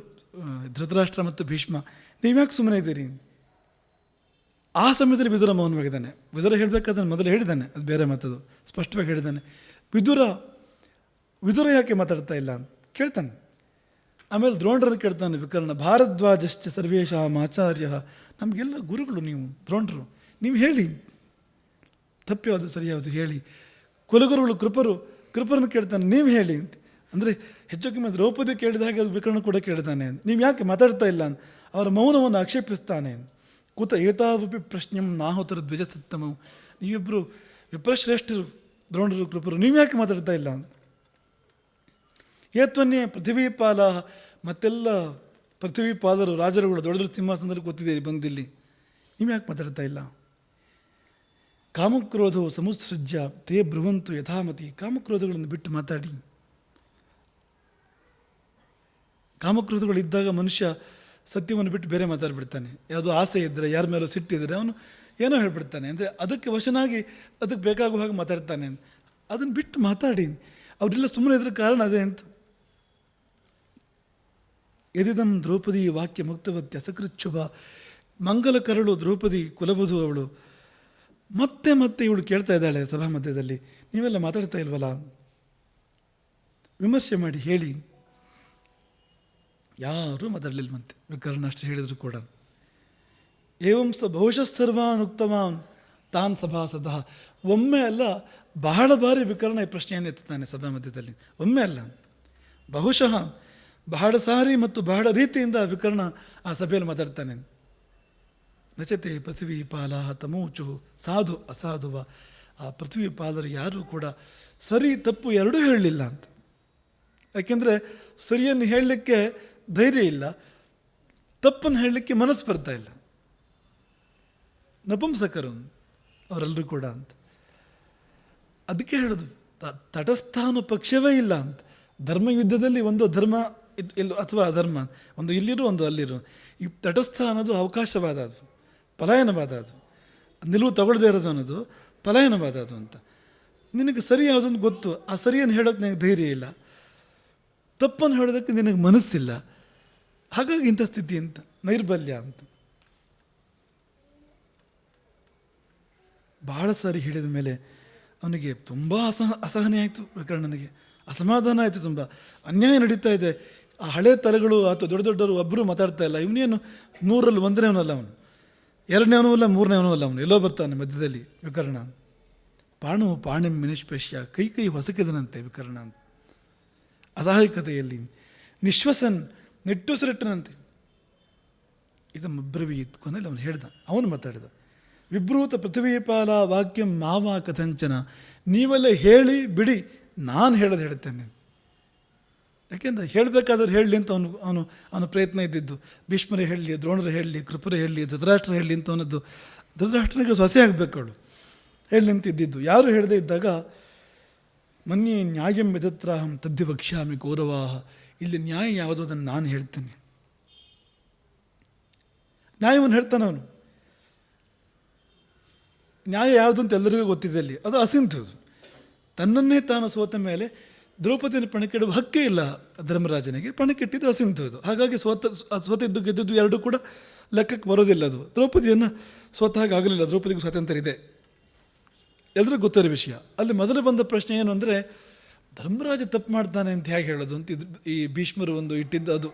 ಧೃತರಾಷ್ಟ್ರ ಮತ್ತು ಭೀಷ್ಮ, ನೀವ್ಯಾಕೆ ಸುಮ್ಮನೆ ಇದ್ದೀರಿ? ಆ ಸಮಯದಲ್ಲಿ ವಿದುರ ಮೌನವಾಗಿದ್ದಾನೆ. ವಿದುರ ಹೇಳಬೇಕಾದ್ರೆ ಮೊದಲು ಹೇಳಿದ್ದಾನೆ, ಅದು ಬೇರೆ ಮಾತದು, ಸ್ಪಷ್ಟವಾಗಿ ಹೇಳಿದ್ದಾನೆ. ವಿದುರ ಯಾಕೆ ಮಾತಾಡ್ತಾ ಇಲ್ಲ ಅಂತ ಕೇಳ್ತಾನೆ. ಆಮೇಲೆ ದ್ರೋಣರನ್ನು ಕೇಳ್ತಾನೆ ವಿಕರ್ಣ, ಭಾರದ್ವಾಜಶ್ಚ ಸರ್ವೇಷಾಂ ಆಚಾರ್ಯ, ನಮಗೆಲ್ಲ ಗುರುಗಳು ನೀವು ದ್ರೋಣರು, ನೀವು ಹೇಳಿ ತಪ್ಪು ಯಾವುದು ಸರಿ ಯಾವುದು ಹೇಳಿ. ಕುಲಗುರುಗಳು ಕೃಪರನ್ನು ಕೇಳ್ತಾನೆ, ನೀವು ಹೇಳಿ ಅಂತ. ಅಂದರೆ ಹೆಚ್ಚು ಕಮ್ಮಿ ದ್ರೌಪದಿ ಕೇಳಿದ ಹಾಗೆ ವಿಕರ್ಣ ಕೂಡ ಕೇಳ್ತಾನೆ, ನೀವು ಯಾಕೆ ಮಾತಾಡ್ತಾ ಇಲ್ಲ ಅಂತ ಅವರ ಮೌನವನ್ನು ಆಕ್ಷೇಪಿಸ್ತಾನೆ. ಕೂತ ಏತಾವಪಿ ಪ್ರಶ್ನೆಂ ನಾಹುತರ ದ್ವಿಜ ಸತ್ತಮವು, ನೀವಿಬ್ಬರು ವಿಪ್ರಶ್ರೇಷ್ಠರು ದ್ರೋಣರು ಕೃಪರು, ನೀವು ಯಾಕೆ ಮಾತಾಡ್ತಾ ಇಲ್ಲ ಅಂತ. ಏತ್ವನ್ನೇ ಪೃಥ್ವೀಪಾಲ, ಮತ್ತೆಲ್ಲ ಪೃಥ್ವೀಪಾಲರು ರಾಜರುಗಳು ದೊಡ್ಡ ದೊಡ್ಡ ಸಿಂಹಾಸನದಲ್ಲಿ ಕೂತಿದ್ದೀರಿ ಬಂದಿಲ್ಲಿ, ನೀವು ಯಾಕೆ ಮಾತಾಡ್ತಾ ಇಲ್ಲ. ಕಾಮಕ್ರೋಧವು ಸಮುತ್ಸೃಜ್ಯ ತೇ ಬ್ರುವಂತು ಯಥಾಮತಿ, ಕಾಮಕ್ರೋಧಗಳನ್ನು ಬಿಟ್ಟು ಮಾತಾಡಿ. ಕಾಮಕ್ರೋಧಗಳಿದ್ದಾಗ ಮನುಷ್ಯ ಸತ್ಯವನ್ನು ಬಿಟ್ಟು ಬೇರೆ ಮಾತಾಡ್ಬಿಡ್ತಾನೆ. ಯಾವುದೋ ಆಸೆ ಇದ್ದರೆ, ಯಾರ ಮೇಲೂ ಸಿಟ್ಟಿದ್ರೆ ಅವನು ಏನೋ ಹೇಳ್ಬಿಡ್ತಾನೆ. ಅಂದರೆ ಅದಕ್ಕೆ ವಶನಾಗಿ ಅದಕ್ಕೆ ಬೇಕಾಗುವ ಹಾಗೆ ಮಾತಾಡ್ತಾನೆ. ಅದನ್ನು ಬಿಟ್ಟು ಮಾತಾಡಿ. ಅವರೆಲ್ಲ ಸುಮ್ಮನೆ ಇದ್ರ ಕಾರಣ ಅದೇ ಅಂತ. ಯದಿದಂ ದ್ರೌಪದಿ ವಾಕ್ಯ ಮುಕ್ತವತ್ಯ ಸಕೃಚ್ಛುಭ, ಮಂಗಲ ಕರಳು ದ್ರೌಪದಿ ಕುಲವಧು ಅವಳು. ಮತ್ತೆ ಮತ್ತೆ ಇವಳು ಕೇಳ್ತಾ ಇದ್ದಾಳೆ ಸಭಾ ಮಧ್ಯದಲ್ಲಿ, ನೀವೆಲ್ಲ ಮಾತಾಡ್ತಾ ಇಲ್ವಲ್ಲ, ವಿಮರ್ಶೆ ಮಾಡಿ ಹೇಳಿ. ಯಾರೂ ಮಾತಾಡಲಿಲ್ವಂತೆ. ವಿಕರ್ಣ ಅಷ್ಟು ಹೇಳಿದ್ರು ಕೂಡ. ಏವಂ ಸ ಬಹುಶಃ ಸರ್ವಾನ್ ಉಕ್ತವಾನ್ ತಾನ್ ಸಭಾಸದಃ, ಒಮ್ಮೆ ಅಲ್ಲ ಬಹಳ ಬಾರಿ ವಿಕರ್ಣ ಈ ಪ್ರಶ್ನೆಯನ್ನು ಎತ್ತುತ್ತಾನೆ ಸಭಾ ಮಧ್ಯದಲ್ಲಿ. ಒಮ್ಮೆ ಅಲ್ಲ, ಬಹುಶಃ ಬಹಳ ಸಾರಿ ಮತ್ತು ಬಹಳ ರೀತಿಯಿಂದ ವಿಕರ್ಣ ಆ ಸಭೆಯಲ್ಲಿ ಮಾತಾಡ್ತಾನೆ. ನಚತೆ ಪೃಥ್ವಿ ಪಾಲ ತಮೂಚು ಸಾಧು ಅಸಾಧುವ, ಆ ಪೃಥ್ವಿ ಪಾಲರು ಯಾರೂ ಕೂಡ ಸರಿ ತಪ್ಪು ಎರಡೂ ಹೇಳಲಿಲ್ಲ ಅಂತ. ಯಾಕೆಂದರೆ ಸರಿಯನ್ನು ಹೇಳಲಿಕ್ಕೆ ಧೈರ್ಯ ಇಲ್ಲ, ತಪ್ಪನ್ನು ಹೇಳಲಿಕ್ಕೆ ಮನಸ್ಸು ಬರ್ತಾ ಇಲ್ಲ. ನಪುಂಸಕರು ಅವರೆಲ್ಲರೂ ಕೂಡ ಅಂತ. ಅದಕ್ಕೆ ಹೇಳೋದು ತಟಸ್ಥಾನು ಪಕ್ಷವೇ ಇಲ್ಲ ಅಂತ. ಧರ್ಮಯುದ್ಧದಲ್ಲಿ ಒಂದು ಧರ್ಮ ಇಲ್ಲ ಅಥವಾ ಅಧರ್ಮ, ಒಂದು ಇಲ್ಲಿರು ಒಂದು ಅಲ್ಲಿರು. ಈ ತಟಸ್ಥ ಅನ್ನೋದು ಅವಕಾಶವಾದ, ಅದು ಪಲಾಯನವಾದ, ಅದು ನಿಲುವು ತಗೊಳ್ಳದೇ ಇರೋದು ಅನ್ನೋದು ಪಲಾಯನವಾದ ಅದು ಅಂತ. ನಿನಗೆ ಸರಿ ಯಾವುದೊಂದು ಗೊತ್ತು, ಆ ಸರಿಯನ್ನು ಹೇಳೋಕ್ಕೆ ನನಗೆ ಧೈರ್ಯ ಇಲ್ಲ, ತಪ್ಪನ್ನು ಹೇಳೋದಕ್ಕೆ ನಿನಗೆ ಮನಸ್ಸಿಲ್ಲ. ಹಾಗಾಗಿ ಇಂಥ ಸ್ಥಿತಿ ಅಂತ, ನೈರ್ಬಲ್ಯ ಅಂತ. ಬಹಳ ಸಾರಿ ಹೇಳಿದ ಮೇಲೆ ಅವನಿಗೆ ತುಂಬ ಅಸಹನೆ ಆಯಿತು. ವಿಕರ್ಣನಿಗೆ ಅಸಮಾಧಾನ ಆಯಿತು, ತುಂಬ ಅನ್ಯಾಯ ನಡೀತಾ ಇದೆ. ಆ ಹಳೆ ತಲೆಗಳು ಅಥವಾ ದೊಡ್ಡ ದೊಡ್ಡವರು ಒಬ್ಬರು ಮಾತಾಡ್ತಾ ಇಲ್ಲ. ಇವನೇನು 100ರಲ್ಲಿ 1ನೇವನಲ್ಲ ಅವನು, 2ನೇವನೂ ಅಲ್ಲ, 3ನೇವನೂ ಅಲ್ಲ, ಅವನು ಎಲ್ಲೋ ಬರ್ತಾನೆ ಮಧ್ಯದಲ್ಲಿ ವಿಕರ್ಣ. ಪಾಣಿಂ ಮಿನಿಷ್ಪೇಷ್ಯ, ಕೈ ಹೊಸಕಿದನಂತೆ ವಿಕರ್ಣ ಅಂತ. ಅಸಹಾಯಕತೆಯಲ್ಲಿ ನಿಶ್ವಸನ್, ನಿಟ್ಟುಸಿರಿಟ್ಟನಂತೆ. ಇದಮ್ಮಬ್ರವೀತ್, ಕೊನೆಯಲ್ಲಿ ಅವನು ಹೇಳ್ದ, ಅವನು ಮಾತಾಡಿದ. ವಿಭ್ರೂತ ಪೃಥ್ವೀಪಾಲ ವಾಕ್ಯಂ ಮಾವ ಕಥಂಚನ, ನೀವೆಲ್ಲ ಹೇಳಿ ಬಿಡಿ, ನಾನು ಹೇಳೋದು ಹೇಳ್ತೇನೆ. ಯಾಕೆಂದ್ರೆ ಹೇಳಬೇಕಾದ್ರೆ ಹೇಳಲಿ ಅಂತ ಅವನು ಪ್ರಯತ್ನ ಇದ್ದಿದ್ದು. ಭೀಷ್ಮರೇ ಹೇಳಲಿ, ದ್ರೋಣರು ಹೇಳಲಿ, ಕೃಪರೇ ಹೇಳಲಿ, ಧೃತರಾಷ್ಟ್ರ ಹೇಳಲಿ ಅಂತ ಅವನದ್ದು. ಧೃತರಾಷ್ಟ್ರನಿಗೆ ಸೊಸೆ ಆಗಬೇಕು ಅವಳು, ಹೇಳಲಿ ಅಂತ ಇದ್ದಿದ್ದು. ಯಾರು ಹೇಳದೇ ಇದ್ದಾಗ ಮನ್ಯೆ ನ್ಯಾಯಂ ವಿಧತ್ರಾಹಂ ತದ್ದಿ ವಕ್ಷ್ಯಾಮಿ ಕೌರವಾಹ, ಇಲ್ಲಿ ನ್ಯಾಯ ಯಾವುದೋ ಅದನ್ನು ನಾನು ಹೇಳ್ತೇನೆ. ನ್ಯಾಯವನ್ನು ಹೇಳ್ತಾನೆ ಅವನು. ನ್ಯಾಯ ಯಾವುದು ಅಂತ ಎಲ್ಲರಿಗೂ ಗೊತ್ತಿದೆ ಅಲ್ಲಿ, ಅದು ಅಸಿಂಧುದು. ತನ್ನನ್ನೇ ತಾನು ಸೋತ ಮೇಲೆ ದ್ರೌಪದಿಯನ್ನು ಪಣಕ್ಕಿಡುವ ಹಕ್ಕೇ ಇಲ್ಲ ಧರ್ಮರಾಜನಿಗೆ. ಪಣಕ್ಕಿಟ್ಟಿದ್ದು ಅಸಿಂಧುದು. ಹಾಗಾಗಿ ಸೋತಿದ್ದು ಗೆದ್ದಿದ್ದು ಎರಡೂ ಕೂಡ ಲೆಕ್ಕಕ್ಕೆ ಬರೋದಿಲ್ಲ. ಅದು ದ್ರೌಪದಿಯನ್ನು ಸೋತ ಹಾಗೆ ಆಗಲಿಲ್ಲ. ದ್ರೌಪದಿಗೂ ಸ್ವಾತಂತ್ರ್ಯ ಇದೆ, ಎಲ್ಲರಿಗೂ ಗೊತ್ತಿರೋ ವಿಷಯ. ಅಲ್ಲಿ ಮೊದಲು ಬಂದ ಪ್ರಶ್ನೆ ಏನು ಅಂದರೆ, ಧರ್ಮರಾಜ ತಪ್ಪು ಮಾಡ್ತಾನೆ ಅಂತ ಹೇಗೆ ಹೇಳೋದು ಅಂತ. ಈ ಭೀಷ್ಮರು ಒಂದು ಇಟ್ಟಿದ್ದು ಅದು,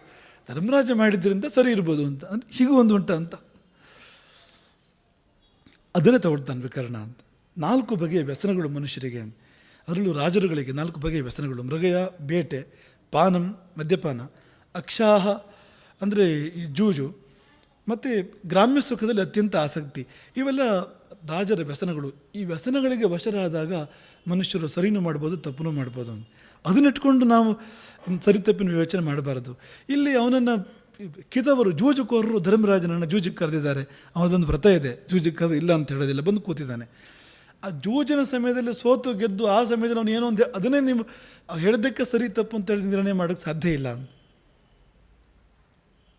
ಧರ್ಮರಾಜ ಮಾಡಿದ್ರಿಂದ ಸರಿ ಇರ್ಬೋದು ಅಂತ. ಅಂದರೆ ಹೀಗೂ ಒಂದು ಉಂಟ ಅಂತ ಅದನ್ನೇ ತಗೊಳ್ತಾನೆ ವಿಕರ್ಣ ಅಂತ. 4 ಬಗೆಯ ವ್ಯಸನಗಳು ಮನುಷ್ಯರಿಗೆ, ಅದರಲ್ಲೂ ರಾಜರುಗಳಿಗೆ 4 ಬಗೆಯ ವ್ಯಸನಗಳು: ಮೃಗಯ, ಬೇಟೆ, ಪಾನಂ ಮದ್ಯಪಾನ, ಅಕ್ಷಾಹ ಅಂದರೆ ಈ ಜೂಜು, ಮತ್ತು ಗ್ರಾಮ್ಯ ಸುಖದಲ್ಲಿ ಅತ್ಯಂತ ಆಸಕ್ತಿ. ಇವೆಲ್ಲ ರಾಜರ ವ್ಯಸನಗಳು. ಈ ವ್ಯಸನಗಳಿಗೆ ವಶರಾದಾಗ ಮನುಷ್ಯರು ಸರಿನೂ ಮಾಡ್ಬೋದು, ತಪ್ಪನೂ ಮಾಡ್ಬೋದು. ಅದನ್ನಿಟ್ಕೊಂಡು ನಾವು ಸರಿ ತಪ್ಪಿನ ವಿವೇಚನೆ ಮಾಡಬಾರದು. ಇಲ್ಲಿ ಅವನನ್ನು ಕಿದವರು ಜೂಜುಕೋರರು ಧರ್ಮರಾಜನನ್ನು ಜೂಜಿಗೆ ಕರೆದಿದ್ದಾರೆ. ಅವನದೊಂದು ವ್ರತ ಇದೆ, ಜೂಜಿಗೆ ಕರೆದು ಇಲ್ಲ ಅಂತ ಹೇಳೋದಿಲ್ಲ, ಬಂದು ಕೂತಿದ್ದಾನೆ. ಆ ಜೂಜಿನ ಸಮಯದಲ್ಲಿ ಸೋತು ಗೆದ್ದು ಆ ಸಮಯದಲ್ಲಿ ಅವನು ಏನೋ ಒಂದು ಅದನ್ನೇ ನೀವು ಹೇಳಿದ್ದಕ್ಕೆ ಸರಿ ತಪ್ಪು ಅಂತೇಳಿ ನಿರ್ಣಯ ಮಾಡೋಕ್ಕೆ ಸಾಧ್ಯ ಇಲ್ಲ.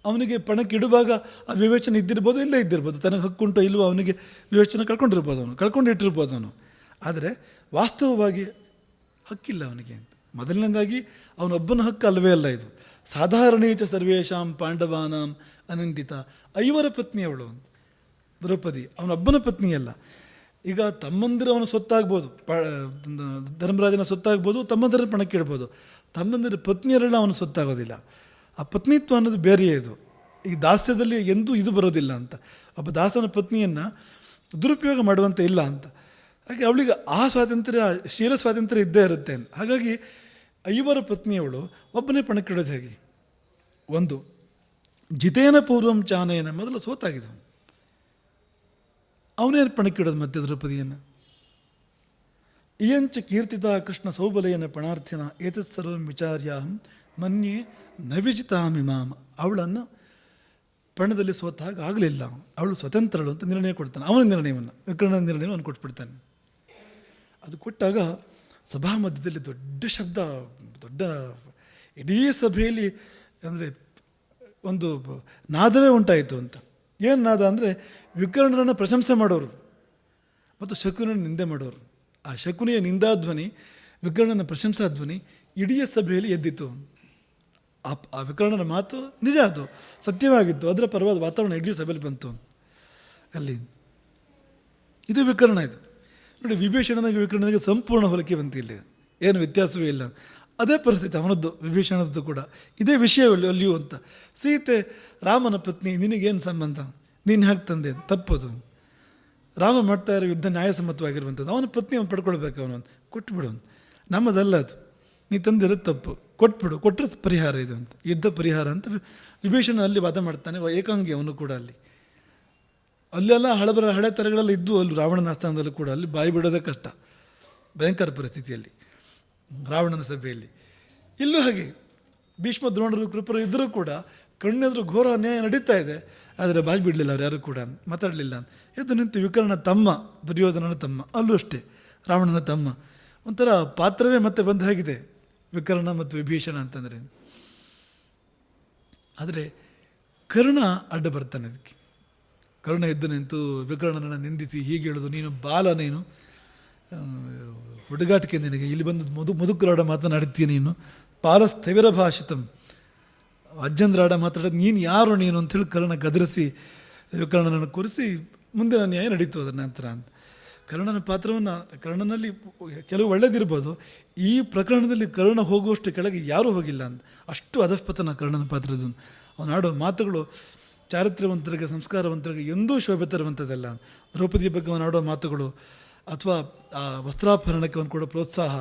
ಅವನಿಗೆ ಪಣಕ್ಕೆ ಇಡುವಾಗ ಆ ವಿವೇಚನೆ ಇದ್ದಿರ್ಬೋದು, ಇಲ್ಲೇ ಇದ್ದಿರ್ಬೋದು, ತನಗೆ ಹಕ್ಕುಂಟೋ ಇಲ್ವೋ ಅವನಿಗೆ ವಿವೇಚನೆ ಕಳ್ಕೊಂಡಿರ್ಬೋದು, ಅವನು ಕಳ್ಕೊಂಡಿಟ್ಟಿರ್ಬೋದು ಅವನು. ಆದರೆ ವಾಸ್ತವವಾಗಿ ಹಕ್ಕಿಲ್ಲ ಅವನಿಗೆ ಅಂತ. ಮೊದಲನೇದಾಗಿ ಅವನೊಬ್ಬನ ಹಕ್ಕು ಅಲ್ಲವೇ ಅಲ್ಲ ಇದು. ಸಾಧಾರಣೀಚ ಸರ್ವೇಶಾಂ ಪಾಂಡವಾನಾಂ ಅನಂದಿತ, 5 ಪತ್ನಿಯವಳು ಅಂತ ದ್ರೌಪದಿ, ಅವನೊಬ್ಬನ ಪತ್ನಿಯಲ್ಲ. ಈಗ ತಮ್ಮಂದಿರ ಅವನ ಸೊತ್ತಾಗ್ಬೋದು, ಧರ್ಮರಾಜನ ಸೊತ್ತಾಗ್ಬೋದು, ತಮ್ಮಂದಿರ ಪಣಕ್ಕೆ ಇಡ್ಬೋದು, ತಮ್ಮಂದಿರ ಪತ್ನಿಯರೆಲ್ಲ ಅವನು ಸೊತ್ತಾಗೋದಿಲ್ಲ. ಆ ಪತ್ನಿತ್ವ ಅನ್ನೋದು ಬೇರೆಯೇ ಇದು. ಈ ದಾಸ್ಯದಲ್ಲಿ ಎಂದೂ ಇದು ಬರೋದಿಲ್ಲ ಅಂತ, ಒಬ್ಬ ದಾಸನ ಪತ್ನಿಯನ್ನು ದುರುಪಯೋಗ ಮಾಡುವಂತೆ ಇಲ್ಲ ಅಂತ. ಹಾಗೆ ಅವಳಿಗೆ ಆ ಸ್ವಾತಂತ್ರ್ಯ, ಶೀಲ ಸ್ವಾತಂತ್ರ್ಯ ಇದ್ದೇ ಇರುತ್ತೆ. ಹಾಗಾಗಿ 5 ಪತ್ನಿಯವಳು ಒಬ್ಬನೇ ಪಣಕ್ಕಿಡೋದು ಹೇಗೆ? ಒಂದು ಜಿತೇನ ಪೂರ್ವಂ ಚಾನೇನ, ಮೊದಲು ಸೋತಾಗಿದ್ದು ಅವನೇನು ಪಣಕ್ಕಿಡೋದು ಮತ್ತೆ ದ್ರೌಪದಿಯನ್ನು. ಇಯಂಚ ಕೀರ್ತಿತ ಕೃಷ್ಣ ಸೌಬಲೆಯನ ಪಣಾರ್ಥಿನ ಏತತ್ ಸರ್ವಂ ವಿಚಾರ್ಯಾಹಂ ಮನ್ಯೆ ನವಿಜಿತಾಮಿಮಾಮ. ಅವಳನ್ನು ಪಣದಲ್ಲಿ ಸೋತಾಗ ಆಗಲಿಲ್ಲ, ಅವಳು ಸ್ವತಂತ್ರಳು ಅಂತ ನಿರ್ಣಯ ಕೊಡ್ತಾನೆ. ಅವನ ನಿರ್ಣಯವನ್ನು, ವಿಕರ್ಣನ ನಿರ್ಣಯವನ್ನು ಅವನು ಕೊಟ್ಬಿಡ್ತಾನೆ. ಅದು ಕೊಟ್ಟಾಗ ಸಭಾ ಮಧ್ಯದಲ್ಲಿ ದೊಡ್ಡ ಶಬ್ದ, ದೊಡ್ಡ ಇಡೀ ಸಭೆಯಲ್ಲಿ ಅಂದರೆ ಒಂದು ನಾದವೇ ಉಂಟಾಯಿತು ಅಂತ. ಏನು ನಾದ ಅಂದರೆ ವಿಕರ್ಣನನ್ನು ಪ್ರಶಂಸೆ ಮಾಡೋರು ಮತ್ತು ಶಕುನನ್ನು ನಿಂದೆ ಮಾಡೋರು. ಆ ಶಕುನಿಯ ನಿಂದಾಧ್ವನಿ, ವಿಕರ್ಣನ ಪ್ರಶಂಸಾ ಧ್ವನಿ ಇಡೀ ಸಭೆಯಲ್ಲಿ ಎದ್ದಿತ್ತು. ಆ ವಿಕರ್ಣನ ಮಾತು ನಿಜ, ಅದು ಸತ್ಯವಾಗಿತ್ತು, ಅದರ ಪರವಾದ ವಾತಾವರಣ ಇಡೀ ಸಭೆಯಲ್ಲಿ ಬಂತು ಅಲ್ಲಿ. ಇದು ವಿಕರ್ಣ. ಇದು ನೋಡಿ, ವಿಭೀಷಣನಿಗೆ ವಿಕರ್ಣನಿಗೆ ಸಂಪೂರ್ಣ ಹೋಲಿಕೆ ಬಂತು. ಇಲ್ಲಿ ಏನು ವ್ಯತ್ಯಾಸವೇ ಇಲ್ಲ. ಅದೇ ಪರಿಸ್ಥಿತಿ ಅವನದ್ದು, ವಿಭೀಷಣದ್ದು ಕೂಡ ಇದೇ ವಿಷಯ ಅಲ್ಲಿಯೂ ಅಂತ. ಸೀತೆ ರಾಮನ ಪತ್ನಿ, ನಿನಗೇನು ಸಂಬಂಧ, ನೀನು ಹಾಗೆ ತಂದೆ, ತಪ್ಪದು. ರಾಮ ಮಾಡ್ತಾ ಇರೋ ಯುದ್ಧ ನ್ಯಾಯಸಮ್ಮತವಾಗಿರುವಂಥದ್ದು. ಅವನ ಪತ್ನಿ ಅವನು ಪಡ್ಕೊಳ್ಬೇಕು, ಅವನು ಕೊಟ್ಟುಬಿಡು, ನಮ್ಮದಲ್ಲ ಅದು, ನೀ ತಂದಿರೋದು ತಪ್ಪು, ಕೊಟ್ಬಿಡು, ಕೊಟ್ಟರೆ ಪರಿಹಾರ ಇದು ಅಂತ, ಯುದ್ಧ ಪರಿಹಾರ ಅಂತ ವಿಭೀಷಣ ಅಲ್ಲಿ ವಾದ ಮಾಡ್ತಾನೆ. ಏಕಾಂಗಿ ಅವನು ಕೂಡ ಅಲ್ಲೆಲ್ಲ ಹಳೆ ತರಗಳೆಲ್ಲ ಇದ್ದು, ಅಲ್ಲಿ ರಾವಣನ ಆಸ್ಥಾನದಲ್ಲೂ ಕೂಡ ಅಲ್ಲಿ ಬಾಯಿ ಬಿಡೋದೇ ಕಷ್ಟ, ಭಯಂಕರ ಪರಿಸ್ಥಿತಿಯಲ್ಲಿ ರಾವಣನ ಸಭೆಯಲ್ಲಿ. ಇಲ್ಲೂ ಹಾಗೆ ಭೀಷ್ಮ ದ್ರೋಣರು ಕೃಪರು ಇದ್ದರೂ ಕೂಡ ಕಣ್ಣೆದುರು ಘೋರ ಅನ್ಯಾಯ ನಡೀತಾ ಇದೆ, ಆದರೆ ಬಾಯಿ ಬಿಡಲಿಲ್ಲ ಅವ್ರು ಯಾರು ಕೂಡ, ಮಾತಾಡಲಿಲ್ಲ. ಎದ್ದು ನಿಂತು ವಿಕರ್ಣ ತಮ್ಮ, ದುರ್ಯೋಧನನ ತಮ್ಮ, ಅಲ್ಲೂ ಅಷ್ಟೇ ರಾವಣನ ತಮ್ಮ. ಒಂಥರ ಪಾತ್ರವೇ ಮತ್ತೆ ಬಂದ ಹಾಗಿದೆ ವಿಕರ್ಣ ಮತ್ತು ವಿಭೀಷಣ ಅಂತಂದರೆ. ಆದರೆ ಕರ್ಣ ಅಡ್ಡ ಬರ್ತಾನೆ ಅದಕ್ಕೆ. ಕರ್ಣ ಎದ್ದು ನಿಂತು ವಿಕರ್ಣನನ್ನು ನಿಂದಿಸಿ ಹೀಗೆ ಹೇಳೋದು, ನೀನು ಬಾಲ, ನೀನು ಹುಡುಗಾಟಿಕೆ, ನಿನಗೆ ಇಲ್ಲಿ ಬಂದು ಮುದುಕರಾಡ ಮಾತನಾಡ್ತೀಯ ನೀನು, ಬಾಲ ಸ್ಥವಿರ ಭಾಷಿತಂ, ಅಜ್ಜಂದ್ರಾಡ ಮಾತಾಡೋದು ನೀನು ಯಾರು ನೀನು ಅಂತೇಳಿ ಕರ್ಣ ಗದರಿಸಿ ವಿಕರ್ಣನನ್ನು ಕೂರಿಸಿ ಮುಂದಿನ ನ್ಯಾಯ ನಡೀತು ಅದರ ನಂತರ ಅಂತ. ಕರ್ಣನ ಪಾತ್ರವನ್ನು, ಕರ್ಣನಲ್ಲಿ ಕೆಲವು ಒಳ್ಳೆದಿರ್ಬೋದು, ಈ ಪ್ರಕರಣದಲ್ಲಿ ಕರ್ಣ ಹೋಗುವಷ್ಟು ಕೆಳಗೆ ಯಾರೂ ಹೋಗಿಲ್ಲ ಅಂತ, ಅಷ್ಟು ಅಧಃಪತನ ಕರ್ಣನ ಪಾತ್ರದ್ದು. ಅವನಾಡೋ ಮಾತುಗಳು ಚಾರಿತ್ರ್ಯವಂತರಿಗೆ, ಸಂಸ್ಕಾರವಂತರಿಗೆ ಎಂದೂ ಶೋಭೆ ತರುವಂಥದ್ದಲ್ಲ. ದ್ರೌಪದಿಯ ಬಗ್ಗೆ ಅವನಾಡೋ ಮಾತುಗಳು, ಅಥವಾ ಆ ವಸ್ತ್ರಾಭರಣಕ್ಕೆ ಅವನು ಕೊಡೋ ಪ್ರೋತ್ಸಾಹ,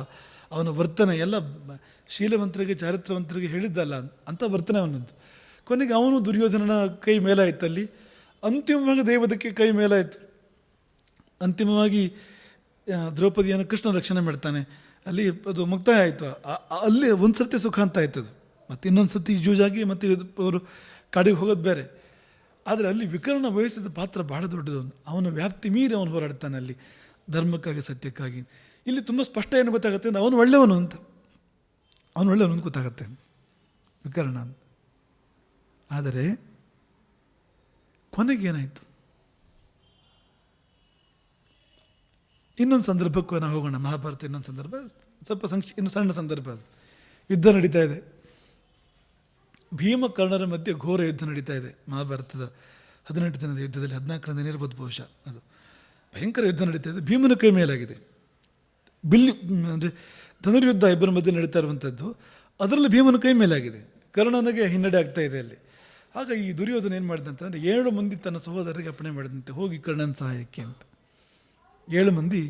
ಅವನ ವರ್ತನೆ ಎಲ್ಲ ಶೀಲವಂತರಿಗೆ, ಚಾರಿತ್ರವಂತರಿಗೆ ಹೇಳಿದ್ದಲ್ಲ ಅಂಥ ವರ್ತನೆ ಅವನದ್ದು. ಕೊನೆಗೆ ಅವನು ದುರ್ಯೋಧನನ ಕೈ ಮೇಲಾಯಿತಲ್ಲಿ, ಅಂತಿಮವಾಗಿ ದೇವದಕ್ಕೆ ಕೈ ಮೇಲಾಯಿತು. ಅಂತಿಮವಾಗಿ ದ್ರೌಪದಿಯನ್ನು ಕೃಷ್ಣ ರಕ್ಷಣೆ ಮಾಡ್ತಾನೆ. ಅಲ್ಲಿ ಅದು ಮುಕ್ತಾಯ ಆಯಿತು. ಅಲ್ಲಿ ಒಂದು ಸರ್ತಿ ಸುಖ ಅಂತ ಆಯ್ತದು, ಮತ್ತು ಇನ್ನೊಂದು ಸರ್ತಿ ಜೂಜಾಗಿ ಮತ್ತು ಅವರು ಕಾಡಿಗೆ ಹೋಗೋದು ಬೇರೆ. ಆದರೆ ಅಲ್ಲಿ ವಿಕರ್ಣ ವಹಿಸಿದ ಪಾತ್ರ ಬಹಳ ದೊಡ್ಡದು. ಅವನ ವ್ಯಾಪ್ತಿ ಮೀರಿ ಅವನು ಹೋರಾಡ್ತಾನೆ ಅಲ್ಲಿ ಧರ್ಮಕ್ಕಾಗಿ, ಸತ್ಯಕ್ಕಾಗಿ. ಇಲ್ಲಿ ತುಂಬ ಸ್ಪಷ್ಟ ಏನು ಗೊತ್ತಾಗುತ್ತೆ ಅಂದರೆ ಅವನು ಒಳ್ಳೆಯವನು ಅಂತ, ಅವನು ಒಳ್ಳೆಯವನು ಅಂತ ಗೊತ್ತಾಗತ್ತೆ ವಿಕರ್ಣ. ಆದರೆ ಕೊನೆಗೇನಾಯಿತು? ಇನ್ನೊಂದು ಸಂದರ್ಭಕ್ಕೂ ನಾವು ಹೋಗೋಣ. ಮಹಾಭಾರತ ಇನ್ನೊಂದು ಸಂದರ್ಭ, ಸ್ವಲ್ಪ ಇನ್ನು ಸಣ್ಣ ಸಂದರ್ಭ. ಅದು ಯುದ್ಧ ನಡೀತಾ ಇದೆ, ಭೀಮ ಕರ್ಣರ ಮಧ್ಯೆ ಘೋರ ಯುದ್ಧ ನಡೀತಾ ಇದೆ. ಮಹಾಭಾರತದ 18 ದಿನದ ಯುದ್ಧದಲ್ಲಿ, 14ನೇ ದಿನ ಇರ್ಬೋದು ಬಹುಶಃ, ಅದು ಭಯಂಕರ ಯುದ್ಧ ನಡೀತಾ ಇದೆ. ಭೀಮನ ಕೈ ಮೇಲಾಗಿದೆ. ಬಿಲ್ಲು ಅಂದರೆ ಧನುರ್ಯುದ್ಧ ಇಬ್ಬರ ಮಧ್ಯೆ ನಡೀತಾ ಇರುವಂಥದ್ದು, ಅದರಲ್ಲಿ ಭೀಮನ ಕೈ ಮೇಲಾಗಿದೆ. ಕರ್ಣನಿಗೆ ಹಿನ್ನಡೆ ಆಗ್ತಾ ಇದೆ ಅಲ್ಲಿ. ಆಗ ಈ ದುರ್ಯೋಧನ ಏನು ಮಾಡಿದಂತಂದರೆ 7 ಮಂದಿ ತನ್ನ ಸಹೋದರರಿಗೆ ಅಪ್ಪಣೆ ಮಾಡಿದಂತೆ, ಹೋಗಿ ಕರ್ಣನ ಸಹಾಯಕ್ಕೆ ಅಂತ. 7 ಮಂದಿ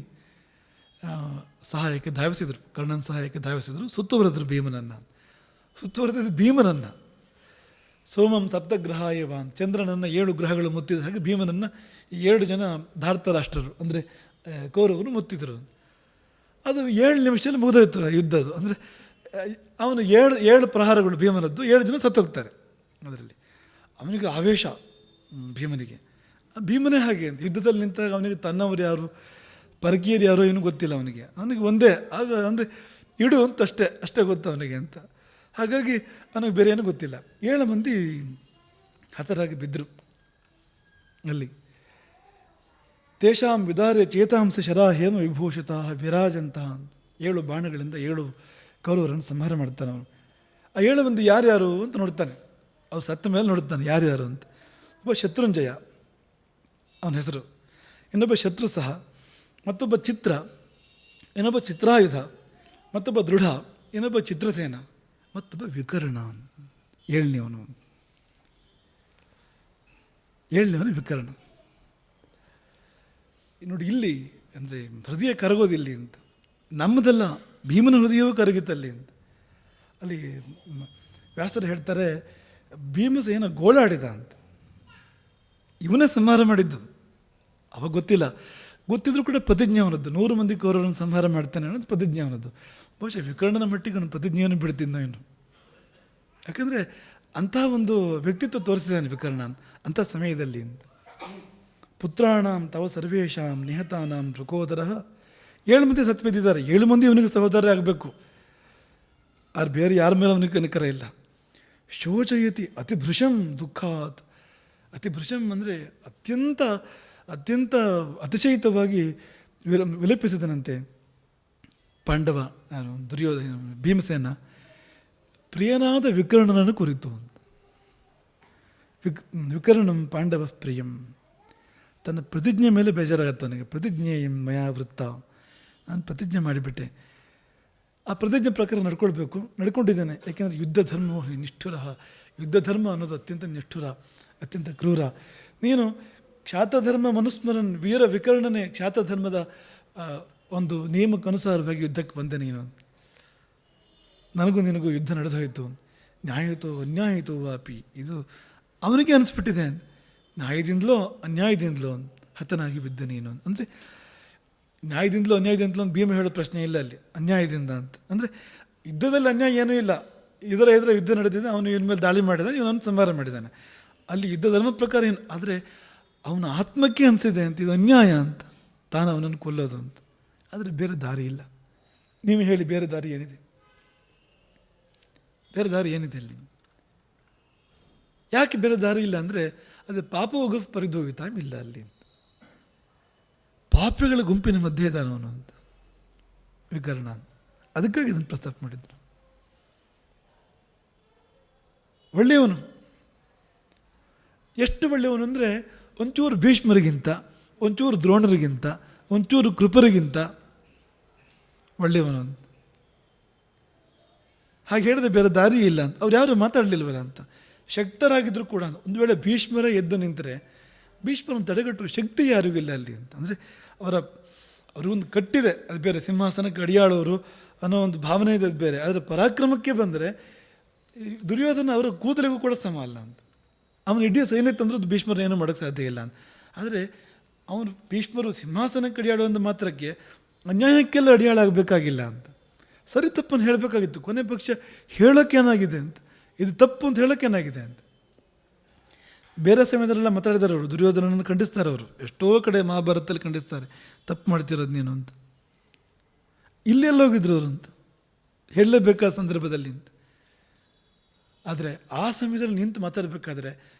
ಸಹಾಯಕ್ಕೆ ಧಾವಿಸಿದರು, ಕರ್ಣನ ಸಹಾಯಕ್ಕೆ ಧಾವಿಸಿದರು. ಸುತ್ತುವರೆದರು ಭೀಮನನ್ನು. ಸುತ್ತುವರೆದ ಭೀಮನನ್ನು ಸೋಮಂ ಸಪ್ತಗ್ರಹಾಯವಾನ್, ಚಂದ್ರನನ್ನು 7 ಗ್ರಹಗಳು ಮುತ್ತಿದ ಹಾಗೆ ಭೀಮನನ್ನು 7 ಜನ ಧಾರ್ತರಾಷ್ಟ್ರರು ಅಂದರೆ ಕೌರವರು ಮುತ್ತಿದರು. ಅದು 7 ನಿಮಿಷದಲ್ಲಿ ಮುಗಿದೋಯ್ತು ಯುದ್ಧ. ಅದು ಅಂದರೆ ಅವನು 7 ಪ್ರಹಾರಗಳು ಭೀಮನದ್ದು, 7 ಜನ ಸತ್ತೋಗ್ತಾರೆ ಅದರಲ್ಲಿ. ಅವನಿಗೆ ಆವೇಶ, ಭೀಮನಿಗೆ. ಭೀಮನೇ ಹಾಗೆ ಅಂತ ಯುದ್ಧದಲ್ಲಿ ನಿಂತಾಗ ಅವನಿಗೆ ತನ್ನವರು ಯಾರು ಪರಕೀಯರು ಯಾರೋ ಏನೂ ಗೊತ್ತಿಲ್ಲ ಅವನಿಗೆ ಒಂದೇ ಆಗ ಅಂದರೆ ಇಡು ಅಂತ ಅಷ್ಟೇ ಗೊತ್ತು ಅವನಿಗೆ ಅಂತ. ಹಾಗಾಗಿ ಅವನಿಗೆ ಬೇರೆ ಏನೂ ಗೊತ್ತಿಲ್ಲ. 7 ಮಂದಿ ಹತರಾಗಿ ಬಿದ್ದರು ಅಲ್ಲಿ. ತೇಷಾಂ ವಿದಾರ್ಯ ಚೇತಾಂಸ ಶರಾಹೇಮ ವಿಭೂಷಿತ ವಿರಾಜಂತ. 7 ಬಾಣಗಳಿಂದ 7 ಕೌರವರನ್ನು ಸಂಹಾರ ಮಾಡ್ತಾನೆ ಅವನು. ಆ 7 ಮಂದಿ ಯಾರ್ಯಾರು ಅಂತ ನೋಡ್ತಾನೆ. ಅವ್ರು ಸತ್ತ ಮೇಲೆ ನೋಡ್ತಾನೆ ಯಾರ್ಯಾರು ಅಂತ. ಒಬ್ಬ ಶತ್ರುಂಜಯ ಅವನ ಹೆಸರು, ಇನ್ನೊಬ್ಬ ಶತ್ರು ಸಹ, ಮತ್ತೊಬ್ಬ ಚಿತ್ರ, ಇನ್ನೊಬ್ಬ ಚಿತ್ರಾಯುಧ, ಮತ್ತೊಬ್ಬ ದೃಢ, ಇನ್ನೊಬ್ಬ ಚಿತ್ರಸೇನ, ಮತ್ತೊಬ್ಬ ವಿಕರ್ಣ. 7ನೇವನು ವಿಕರ್ಣ. ನೋಡಿ ಇಲ್ಲಿ ಅಂದರೆ ಹೃದಯ ಕರಗೋದಿಲ್ಲಿ ಅಂತ. ನಮ್ಮದೆಲ್ಲ ಭೀಮನ ಹೃದಯವೂ ಕರಗಿತ್ತಲ್ಲಿ ಅಂತ. ಅಲ್ಲಿ ವ್ಯಾಸರು ಹೇಳ್ತಾರೆ, ಭೀಮಸೇನ ಗೋಳಾಡಿದ ಅಂತ. ಇವನೇ ಸಂಹಾರ ಮಾಡಿದ್ದು, ಅವಾಗ ಗೊತ್ತಿದ್ರೂ ಕೂಡ ಪ್ರತಿಜ್ಞೆ ಅವನದ್ದು. 100 ಮಂದಿ ಕೌರವರನ್ನು ಸಂಹಾರ ಮಾಡ್ತಾನೆ ಅನ್ನೋದು ಪ್ರತಿಜ್ಞೆ ಅವನದ್ದು. ಬಹುಶಃ ವಿಕರ್ಣನ ಮಟ್ಟಿಗೆ ಅವನು ಪ್ರತಿಜ್ಞೆಯನ್ನು ಬಿಡ್ತಿದ್ದ ಇನ್ನು. ಯಾಕಂದರೆ ಅಂತಹ ಒಂದು ವ್ಯಕ್ತಿತ್ವ ತೋರಿಸಿದ್ದಾನೆ ವಿಕರ್ಣ ಅಂಥ ಸಮಯದಲ್ಲಿ ಅಂತ. ಪುತ್ರಾಣಾಂ ತವ ಸರ್ವೇಶಾಂ ನಿಹತಾನಾಂ ಋಕೋದರ. 7 ಮಂದಿ ಸತ್ತು ಬಿದ್ದಿದ್ದಾರೆ. 7 ಮಂದಿ ಅವನಿಗೆ ಸಹೋದರ ಆಗಬೇಕು. ಆದ್ರೆ ಬೇರೆ ಯಾರ ಮೇಲೆ ಅವನಿಗೆ ಕನಿಕರ ಇಲ್ಲ. ಶೋಚಯತಿ ಅತಿಭೃಶಂ ದುಃಖಾತ್. ಅತಿಭೃಶಂ ಅಂದರೆ ಅತ್ಯಂತ ಅತಿಶಯಿತವಾಗಿ ವಿಲಪಿಸಿದನಂತೆ ಪಾಂಡವ ದುರ್ಯೋಧನ ಭೀಮಸೇನ ಪ್ರಿಯನಾದ ವಿಕರ್ಣನನ್ನು ಕುರಿತು. ವಿಕರ್ಣಂ ಪಾಂಡವ ಪ್ರಿಯಂ. ತನ್ನ ಪ್ರತಿಜ್ಞೆ ಮೇಲೆ ಬೇಜಾರಾಗತ್ತೆ ಅವನಿಗೆ. ಪ್ರತಿಜ್ಞೆ ಮಯಾ ವೃತ್ತ, ನಾನು ಪ್ರತಿಜ್ಞೆ ಮಾಡಿಬಿಟ್ಟೆ, ಆ ಪ್ರತಿಜ್ಞೆ ಪ್ರಕಾರ ನಡ್ಕೊಂಡಿದ್ದೇನೆ. ಯಾಕೆಂದರೆ ಯುದ್ಧ ಧರ್ಮೋ ನಿಷ್ಠುರ. ಯುದ್ಧ ಧರ್ಮ ಅನ್ನೋದು ಅತ್ಯಂತ ನಿಷ್ಠುರ, ಅತ್ಯಂತ ಕ್ರೂರ. ನೀನು ಕ್ಷಾತಧರ್ಮ ಮನುಸ್ಮರನ್ ವೀರ ವಿಕರ್ಣನೆ ಕ್ಷಾತಧರ್ಮದ ಒಂದು ನಿಯಮಕ್ಕನುಸಾರವಾಗಿ ಯುದ್ಧಕ್ಕೆ ಬಂದೆ. ನೀನು ನನಗೂ ನಿನಗೂ ಯುದ್ಧ ನಡೆದೋಯ್ತು, ನ್ಯಾಯತೋ ಅನ್ಯಾಯಿತೋ ವಾಪಿ. ಇದು ಅವನಿಗೆ ಅನಿಸ್ಬಿಟ್ಟಿದೆ, ನ್ಯಾಯದಿಂದಲೋ ಅನ್ಯಾಯದಿಂದಲೋ ಹತನಾಗಿ ಬಿದ್ದ ನೀನು. ಅಂದರೆ ನ್ಯಾಯದಿಂದಲೋ ಅನ್ಯಾಯದಿಂದಲೋ ಅಂತ ಭೀಮ ಹೇಳೋ ಪ್ರಶ್ನೆ ಇಲ್ಲ ಅಲ್ಲಿ, ಅನ್ಯಾಯದಿಂದ ಅಂತ. ಅಂದರೆ ಯುದ್ಧದಲ್ಲಿ ಅನ್ಯಾಯ ಏನೂ ಇಲ್ಲ. ಇದರ ಯುದ್ಧ ನಡೆದಿದೆ, ಅವನು ಇವನ ಮೇಲೆ ದಾಳಿ ಮಾಡಿದ್ದಾನೆ, ಇವನನ್ನು ಸಂಹಾರ ಮಾಡಿದ್ದಾನೆ. ಅಲ್ಲಿ ಯುದ್ಧ ಧರ್ಮ ಪ್ರಕಾರ ಏನು, ಆದರೆ ಅವನ ಆತ್ಮಕ್ಕೆ ಅನಿಸಿದೆ ಅಂತ ಇದು ಅನ್ಯಾಯ ಅಂತ, ತಾನು ಅವನನ್ನು ಕೊಲ್ಲೋದು ಅಂತ. ಆದರೆ ಬೇರೆ ದಾರಿ ಇಲ್ಲ. ನೀವು ಹೇಳಿ, ಬೇರೆ ದಾರಿ ಏನಿದೆ? ಬೇರೆ ದಾರಿ ಏನಿದೆ ಅಲ್ಲಿ? ಯಾಕೆ ಬೇರೆ ದಾರಿ ಇಲ್ಲ ಅಂದರೆ ಅದು ಪಾಪೋಗ ಪರಿಧೋಗಿತಾಂ ಇಲ್ಲ ಅಲ್ಲಿ. ಪಾಪಿಗಳ ಗುಂಪಿನ ಮಧ್ಯೆ ಇದ್ದಾನವನು ಅಂತ ವಿಕರ್ಣ. ಅದಕ್ಕಾಗಿ ಇದನ್ನು ಪ್ರಸ್ತಾಪ ಮಾಡಿದ್ರು. ಒಳ್ಳೆಯವನು. ಎಷ್ಟು ಒಳ್ಳೆಯವನು ಅಂದರೆ ಒಂಚೂರು ಭೀಷ್ಮರಿಗಿಂತ, ಒಂಚೂರು ದ್ರೋಣರಿಗಿಂತ, ಒಂಚೂರು ಕೃಪರಿಗಿಂತ ಒಳ್ಳೆಯವನು ಅಂತ. ಹಾಗೆ ಹೇಳಿದ್ರೆ ಬೇರೆ ದಾರಿ ಇಲ್ಲ ಅಂತ. ಅವ್ರು ಯಾರು ಮಾತಾಡಲಿಲ್ವಲ್ಲ ಅಂತ. ಶಕ್ತರಾಗಿದ್ದರೂ ಕೂಡ ಒಂದು ವೇಳೆ ಭೀಷ್ಮರ ಎದ್ದು ನಿಂತರೆ ಭೀಷ್ಮರನ್ನು ತಡೆಗಟ್ಟುವ ಶಕ್ತಿ ಯಾರಿಗೂ ಇಲ್ಲ ಅಲ್ಲಿ ಅಂತ. ಅಂದರೆ ಅವ್ರಿಗೊಂದು ಕಟ್ಟಿದೆ, ಅದು ಬೇರೆ. ಸಿಂಹಾಸನಕ್ಕೆ ಅಡಿಯಾಳೋರು ಅನ್ನೋ ಒಂದು ಭಾವನೆ ಇದೆ, ಅದು ಬೇರೆ. ಆದರೆ ಪರಾಕ್ರಮಕ್ಕೆ ಬಂದರೆ ದುರ್ಯೋಧನ ಅವರ ಕೂದಲಿಗೂ ಕೂಡ ಸಮ ಅಲ್ಲ ಅಂತ. ಅವನು ಇಡೀ ಸೈನ್ಯ ತಂದರೂ ಭೀಷ್ಮರು ಏನೂ ಮಾಡೋಕ್ಕೆ ಸಾಧ್ಯ ಇಲ್ಲ ಅಂತ. ಆದರೆ ಅವನು ಭೀಷ್ಮರು ಸಿಂಹಾಸನಕ್ಕೆ ಅಡಿಯಾಡುವಂಥ ಮಾತ್ರಕ್ಕೆ ಅನ್ಯಾಯಕ್ಕೆಲ್ಲ ಅಡಿಯಾಳಾಗಬೇಕಾಗಿಲ್ಲ ಅಂತ. ಸರಿ ತಪ್ಪನ್ನು ಹೇಳಬೇಕಾಗಿತ್ತು. ಕೊನೆ ಪಕ್ಷ ಹೇಳೋಕ್ಕೇನಾಗಿದೆ ಅಂತ, ಇದು ತಪ್ಪು ಅಂತ ಹೇಳೋಕ್ಕೇನಾಗಿದೆ ಅಂತ. ಬೇರೆ ಸಮಯದಲ್ಲೆಲ್ಲ ಮಾತಾಡಿದ್ದಾರೆ ಅವರು, ದುರ್ಯೋಧನನ್ನು ಖಂಡಿಸ್ತಾರೆ ಅವರು. ಎಷ್ಟೋ ಕಡೆ ಮಹಾಭಾರತದಲ್ಲಿ ಖಂಡಿಸ್ತಾರೆ, ತಪ್ಪು ಮಾಡ್ತಿರೋದು ನೀನು ಅಂತ. ಇಲ್ಲೆಲ್ಲೋಗಿದ್ರು ಅವರು ಅಂತ ಹೇಳಲೇಬೇಕಾದ ಸಂದರ್ಭದಲ್ಲಿ ಅಂತ. ಆದರೆ ಆ ಸಮಯದಲ್ಲಿ ನಿಂತು ಮಾತಾಡಬೇಕಾದ್ರೆ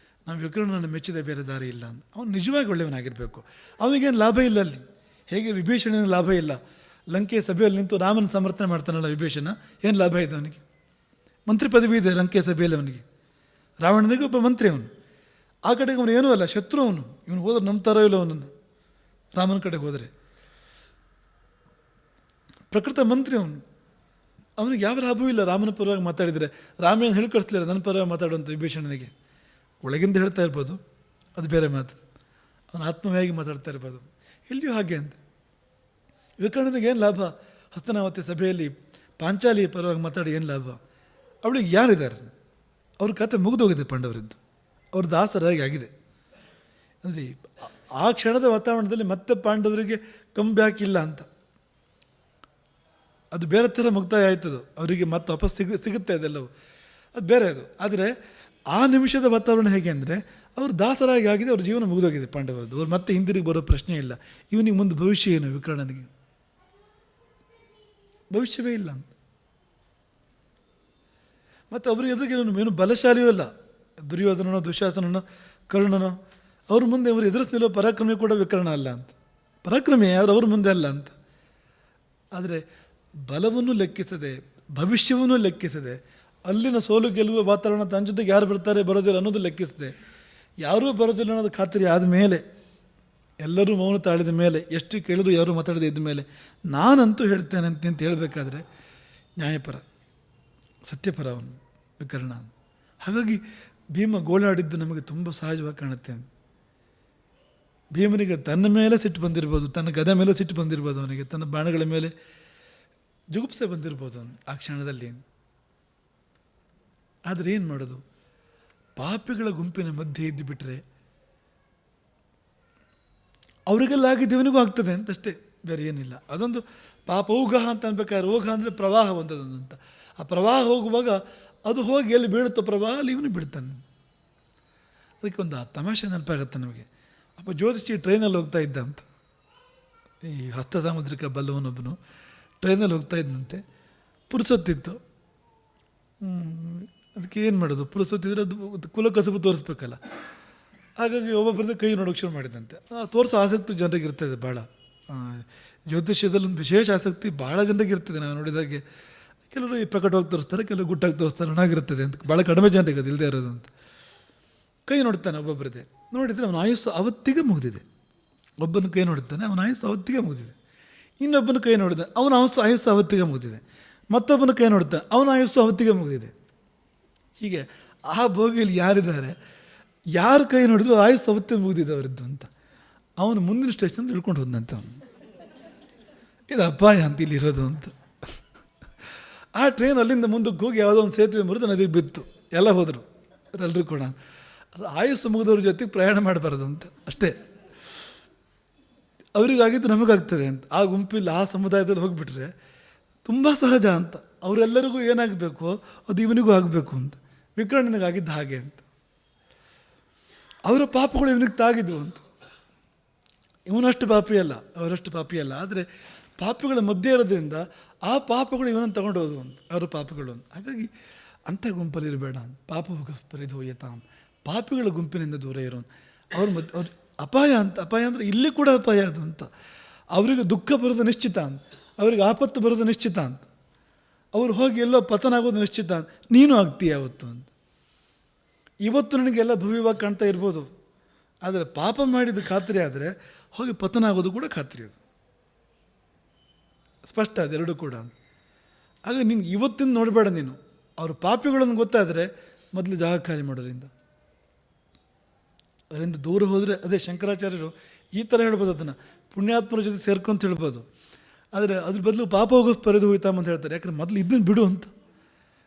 ನಾವು ವಿಕರ್ಣನನ್ನು ಮೆಚ್ಚಿದೆ, ಬೇರೆ ದಾರಿ ಇಲ್ಲ ಅಂತ. ಅವನು ನಿಜವಾಗಿ ಒಳ್ಳೆಯವನಾಗಿರಬೇಕು. ಅವನಿಗೇನು ಲಾಭ ಇಲ್ಲ ಅಲ್ಲಿ. ಹೇಗೆ ವಿಭೀಷಣನ ಲಾಭ ಇಲ್ಲ. ಲಂಕೆಯ ಸಭೆಯಲ್ಲಿ ನಿಂತು ರಾಮನ ಸಮರ್ಥನೆ ಮಾಡ್ತಾನಲ್ಲ ವಿಭೀಷಣ, ಏನು ಲಾಭ ಇದೆ ಅವನಿಗೆ? ಮಂತ್ರಿ ಪದವಿ ಇದೆ ಲಂಕೆಯ ಸಭೆಯಲ್ಲಿ ಅವನಿಗೆ. ರಾವಣನಿಗೆ ಒಬ್ಬ ಮಂತ್ರಿ ಅವನು. ಆ ಕಡೆಗೆ ಅವನು ಏನೂ ಅಲ್ಲ, ಶತ್ರು ಅವನು. ಇವನು ಹೋದ್ರೆ ನಂಬ್ತಾರೋ ಇಲ್ಲ ಅವನನ್ನು. ರಾಮನ ಕಡೆಗೆ ಹೋದರೆ ಪ್ರಕೃತ ಮಂತ್ರಿ ಅವನು. ಅವನಿಗೆ ಯಾವ ಲಾಭವೂ ಇಲ್ಲ ರಾಮನ ಪರವಾಗಿ ಮಾತಾಡಿದರೆ. ರಾಮ ಏನು ಹೇಳಿ ಕಳಿಸ್ಲಿಲ್ಲ ನನ್ನ ಪರವಾಗಿ ಮಾತಾಡುವಂಥ ವಿಭೀಷಣನಿಗೆ. ಒಳಗಿಂದ ಹೇಳ್ತಾ ಇರ್ಬೋದು, ಅದು ಬೇರೆ ಮಾತು. ಅವನು ಆತ್ಮವಾಗಿ ಮಾತಾಡ್ತಾ ಇರ್ಬೋದು. ಎಲ್ಲಿಯೂ ಹಾಗೆ ಅಂತ. ವಿಕರ್ಣನಿಗೆ ಏನು ಲಾಭ? ಹಸ್ತನಾವತಿ ಸಭೆಯಲ್ಲಿ ಪಾಂಚಾಲಿ ಪರವಾಗಿ ಮಾತಾಡಿ ಏನು ಲಾಭ? ಅವಳಿಗೆ ಯಾರಿದ್ದಾರೆ? ಅವ್ರ ಕತೆ ಮುಗಿದೋಗಿದೆ ಪಾಂಡವರಿದ್ದು. ಅವ್ರ ದಾಸರಾಗಿ ಆಗಿದೆ. ಅಂದರೆ ಆ ಕ್ಷಣದ ವಾತಾವರಣದಲ್ಲಿ ಮತ್ತೆ ಪಾಂಡವರಿಗೆ ಕಮ್ ಬ್ಯಾಕ್ ಇಲ್ಲ ಅಂತ. ಅದು ಬೇರೆ ಥರ ಮುಕ್ತಾಯ ಆಯ್ತದು. ಅವರಿಗೆ ಮತ್ತೆ ವಾಪಸ್ ಸಿಗುತ್ತೆ ಅದೆಲ್ಲವು, ಅದು ಬೇರೆ ಅದು. ಆದರೆ ಆ ನಿಮಿಷದ ವಾತಾವರಣ ಹೇಗೆ ಅಂದರೆ ಅವರು ದಾಸರಾಗಿ ಆಗಿದೆ, ಅವ್ರ ಜೀವನ ಮುಗಿದೋಗಿದೆ ಪಾಂಡವರದ್ದು. ಅವ್ರು ಮತ್ತೆ ಹಿಂದಿರುಗಿ ಬರೋ ಪ್ರಶ್ನೆ ಇಲ್ಲ. ಇವನಿಗೆ ಮುಂದೆ ಭವಿಷ್ಯ ಏನು? ವಿಕರ್ಣನಿಗೆ ಭವಿಷ್ಯವೇ ಇಲ್ಲ ಅಂತ. ಮತ್ತು ಅವ್ರಿಗೆ ಎದುರಿಗೆ ಏನು ಬಲಶಾಲಿಯೂ ಅಲ್ಲ. ದುರ್ಯೋಧನನೋ ದುಶಾಸನನೋ ಕರ್ಣನೋ ಅವ್ರ ಮುಂದೆ ಅವರು ಎದುರಿಸಿ ನಿಲ್ಲೋ ಪರಾಕ್ರಮಿ ಕೂಡ ವಿಕರ್ಣ ಅಲ್ಲ ಅಂತ. ಪರಾಕ್ರಮಿ ಆದರೆ ಅವ್ರ ಮುಂದೆ ಅಲ್ಲ ಅಂತ. ಆದರೆ ಬಲವನ್ನು ಲೆಕ್ಕಿಸದೆ, ಭವಿಷ್ಯವನ್ನು ಲೆಕ್ಕಿಸದೆ, ಅಲ್ಲಿನ ಸೋಲು ಗೆಲ್ಲುವ ವಾತಾವರಣ ತನ್ನ ಜೊತೆಗೆ ಯಾರು ಬರ್ತಾರೆ ಬರೋದಿಲ್ಲ ಅನ್ನೋದು ಲೆಕ್ಕಿಸದೆ, ಯಾರೂ ಬರೋದಿಲ್ಲ ಅನ್ನೋದು ಖಾತರಿ ಆದಮೇಲೆ, ಎಲ್ಲರೂ ಮೌನ ತಾಳಿದ ಮೇಲೆ, ಎಷ್ಟು ಕೇಳಿದ್ರು ಯಾರೂ ಮಾತಾಡದೇ ಇದ್ದ ಮೇಲೆ ನಾನಂತೂ ಹೇಳ್ತೇನೆ ಅಂತ ಹೇಳಬೇಕಾದ್ರೆ ನ್ಯಾಯಪರ, ಸತ್ಯಪರ ಅವನು ವಿಕರ್ಣ. ಹಾಗಾಗಿ ಭೀಮ ಗೋಳಾಡಿದ್ದು ನಮಗೆ ತುಂಬ ಸಹಜವಾಗಿ ಕಾಣುತ್ತೆ. ಭೀಮನಿಗೆ ತನ್ನ ಮೇಲೆ ಸಿಟ್ಟು ಬಂದಿರ್ಬೋದು, ತನ್ನ ಗದೆ ಮೇಲೆ ಸಿಟ್ಟು ಬಂದಿರ್ಬೋದು, ಅವನಿಗೆ ತನ್ನ ಬಾಣಗಳ ಮೇಲೆ ಜುಗುಪ್ಸೆ ಬಂದಿರ್ಬೋದು ಅವನು ಆ ಕ್ಷಣದಲ್ಲಿ. ಆದರೆ ಏನು ಮಾಡೋದು? ಪಾಪಿಗಳ ಗುಂಪಿನ ಮಧ್ಯೆ ಇದ್ದು ಬಿಟ್ಟರೆ ಅವರಿಗೆಲ್ಲ ಆಗಿದ್ದು ಇವನಿಗೂ ಆಗ್ತದೆ ಅಂತಷ್ಟೇ, ಬೇರೆ ಏನಿಲ್ಲ. ಅದೊಂದು ಪಾಪ ಊಘ ಅಂತ ಅನ್ಬೇಕಾದ್ರೆ, ಊಘ ಅಂದರೆ ಪ್ರವಾಹ ಒಂದೊಂದು ಅಂತ. ಆ ಪ್ರವಾಹ ಹೋಗುವಾಗ ಅದು ಹೋಗಿ ಎಲ್ಲಿ ಬೀಳುತ್ತೋ ಪ್ರವಾಹ ಅಲ್ಲಿ ಇವನು ಬಿಡ್ತಾನೆ. ಅದಕ್ಕೆ ಒಂದು ತಮಾಷೆ ನೆನಪಾಗತ್ತೆ ನಮಗೆ. ಅಪ್ಪ ಜ್ಯೋತಿಷಿ ಟ್ರೈನಲ್ಲಿ ಹೋಗ್ತಾ ಇದ್ದ ಅಂತ, ಈ ಹಸ್ತ ಸಾಮುದ್ರಿಕ ಬಲ್ಲವನೊಬ್ಬನು ಟ್ರೈನಲ್ಲಿ ಹೋಗ್ತಾ ಇದ್ದಂತೆ. ಪುರುಸೊತ್ತಿತ್ತು. ಅದಕ್ಕೆ ಏನು ಮಾಡೋದು, ಪುರುಸೊತ್ತಿದ್ರೆ ಅದು ಕುಲ ಕಸುಬು ತೋರಿಸ್ಬೇಕಲ್ಲ. ಹಾಗಾಗಿ ಒಬ್ಬೊಬ್ಬರದ ಕೈ ನೋಡೋಕೆ ಶುರು ಮಾಡಿದಂತೆ. ತೋರಿಸೋ ಆಸಕ್ತಿ ಜನರಿಗೆ ಇರ್ತದೆ ಭಾಳ. ಜ್ಯೋತಿಷ್ಯದಲ್ಲಿ ಒಂದು ವಿಶೇಷ ಆಸಕ್ತಿ ಭಾಳ ಜನರಿಗೆ ಇರ್ತದೆ. ನಾವು ನೋಡಿದಾಗೆ ಕೆಲವರು ಈ ಪ್ರಕಟವಾಗಿ ತೋರಿಸ್ತಾರೆ, ಕೆಲವರು ಗುಟ್ಟಾಗಿ ತೋರಿಸ್ತಾರೆ, ಚೆನ್ನಾಗಿರ್ತದೆ ಅಂತ. ಭಾಳ ಕಡಿಮೆ ಜನರಿಗೆ ಅದು ಇಲ್ಲದೆ ಇರೋದು ಅಂತ. ಕೈ ನೋಡ್ತಾನೆ ಒಬ್ಬೊಬ್ಬರದೇ. ನೋಡಿದರೆ ಅವನ ಆಯುಸ್ಸು ಅವತ್ತಿಗೆ ಮುಗಿದಿದೆ. ಒಬ್ಬನ ಕೈ ನೋಡ್ತಾನೆ, ಅವನ ಆಯುಸ್ಸು ಅವತ್ತಿಗೆ ಮುಗಿದಿದೆ. ಇನ್ನೊಬ್ಬನ ಕೈ ನೋಡಿದ, ಅವನ ಆಯುಸ್ಸು ಅವತ್ತಿಗೆ ಮುಗಿದಿದೆ. ಮತ್ತೊಬ್ಬನ ಕೈ ನೋಡ್ತಾನೆ, ಅವನ ಆಯುಸ್ಸು ಅವತ್ತಿಗೆ ಮುಗಿದಿದೆ. ಹೀಗೆ ಆ ಭೋಗಿಯಲ್ಲಿ ಯಾರಿದ್ದಾರೆ, ಯಾರು ಕೈ ನೋಡಿದ್ರು ಆಯುಸ್ಸು ಅವತ್ತೇ ಮುಗಿದಿದೆ ಅವರದ್ದು ಅಂತ. ಅವನು ಮುಂದಿನ ಸ್ಟೇಷನ್ ಇಳ್ಕೊಂಡು ಹೋದಂತೆ. ಅವನು ಇದು ಅಪಾಯ ಅಂತ ಇಲ್ಲಿರೋದು ಅಂತ. ಆ ಟ್ರೈನ್ ಅಲ್ಲಿಂದ ಮುಂದಕ್ಕೆ ಹೋಗಿ ಯಾವುದೋ ಒಂದು ಸೇತುವೆ ಮುರಿದು ನದಿಗೆ ಬಿತ್ತು. ಎಲ್ಲ ಹೋದರು ಎಲ್ಲರೂ ಕೂಡ. ಆಯುಸ್ಸು ಮುಗಿದವ್ರ ಜೊತೆಗೆ ಪ್ರಯಾಣ ಮಾಡಬಾರ್ದು ಅಂತ ಅಷ್ಟೇ. ಅವರಿಗಾಗಿದ್ದು ನಮಗಾಗ್ತದೆ ಅಂತ. ಆ ಗುಂಪಿಲ್ಲಿ ಆ ಸಮುದಾಯದಲ್ಲಿ ಹೋಗಿಬಿಟ್ರೆ ತುಂಬ ಸಹಜ ಅಂತ. ಅವರೆಲ್ಲರಿಗೂ ಏನಾಗಬೇಕು ಅದು ಇವನಿಗೂ ಆಗಬೇಕು ಅಂತ. ವಿಕರ್ಣನಿಗಾಗಿದ್ದು ಹಾಗೆ ಅಂತ. ಅವರ ಪಾಪಗಳು ಇವನಿಗೆ ತಾಗಿದ್ವು ಅಂತ. ಇವನಷ್ಟು ಪಾಪಿಯಲ್ಲ, ಅವರಷ್ಟು ಪಾಪಿಯಲ್ಲ. ಆದರೆ ಪಾಪಿಗಳ ಮಧ್ಯೆ ಇರೋದ್ರಿಂದ ಆ ಪಾಪಗಳು ಇವನನ್ನು ತಗೊಂಡು ಹೋದವು ಅಂತ, ಅವರ ಪಾಪಗಳು ಅಂತ. ಹಾಗಾಗಿ ಅಂಥ ಗುಂಪಲ್ಲಿ ಇರಬೇಡ ಅಂತ. ಪಾಪ ಪರಿಧೋಯತಾಂ, ಪಾಪಿಗಳ ಗುಂಪಿನಿಂದ ದೂರ ಇರೋನು. ಅವ್ರ ಅಪಾಯ ಅಂತ. ಅಪಾಯ ಅಂದರೆ ಇಲ್ಲಿ ಕೂಡ ಅಪಾಯ ಅದು ಅಂತ. ಅವರಿಗೆ ದುಃಖ ಬರೋದು ನಿಶ್ಚಿತ ಅಂತ, ಅವ್ರಿಗೆ ಆಪತ್ತು ಬರೋದು ನಿಶ್ಚಿತ ಅಂತ. ಅವ್ರು ಹೋಗಿ ಎಲ್ಲೋ ಪತನ ಆಗೋದು ನಿಶ್ಚಿತ ಅಂತ. ನೀನು ಆಗ್ತೀಯ ಅವತ್ತು ಅಂತ. ಇವತ್ತು ನನಗೆಲ್ಲ ಭವ್ಯವಾಗಿ ಕಾಣ್ತಾ ಇರ್ಬೋದು, ಆದರೆ ಪಾಪ ಮಾಡಿದ ಖಾತ್ರಿ ಆದರೆ ಹೋಗಿ ಪತನ ಆಗೋದು ಕೂಡ ಖಾತ್ರಿ. ಅದು ಸ್ಪಷ್ಟ, ಅದೆರಡು ಕೂಡ. ಆಗ ನೀನು ಇವತ್ತಿನ ನೋಡಬೇಡ. ನೀನು ಅವ್ರ ಪಾಪಿಗಳನ್ನು ಗೊತ್ತಾದರೆ ಮೊದಲು ಜಾಗ ಖಾಲಿ ಮಾಡೋದ್ರಿಂದ, ಅದರಿಂದ ದೂರ ಹೋದರೆ, ಅದೇ ಶಂಕರಾಚಾರ್ಯರು ಈ ಥರ ಹೇಳ್ಬೋದು, ಅದನ್ನು ಪುಣ್ಯಾತ್ಮರ ಜೊತೆ ಸೇರ್ಕೊಂತ ಹೇಳ್ಬೋದು. ಆದರೆ ಅದ್ರ ಬದಲು ಪಾಪ ಹೋಗೋ ಪರಿದು ಹೋಯ್ತಾಮ ಅಂತ ಹೇಳ್ತಾರೆ. ಯಾಕಂದ್ರೆ ಮೊದಲು ಇದನ್ನು ಬಿಡು ಅಂತ.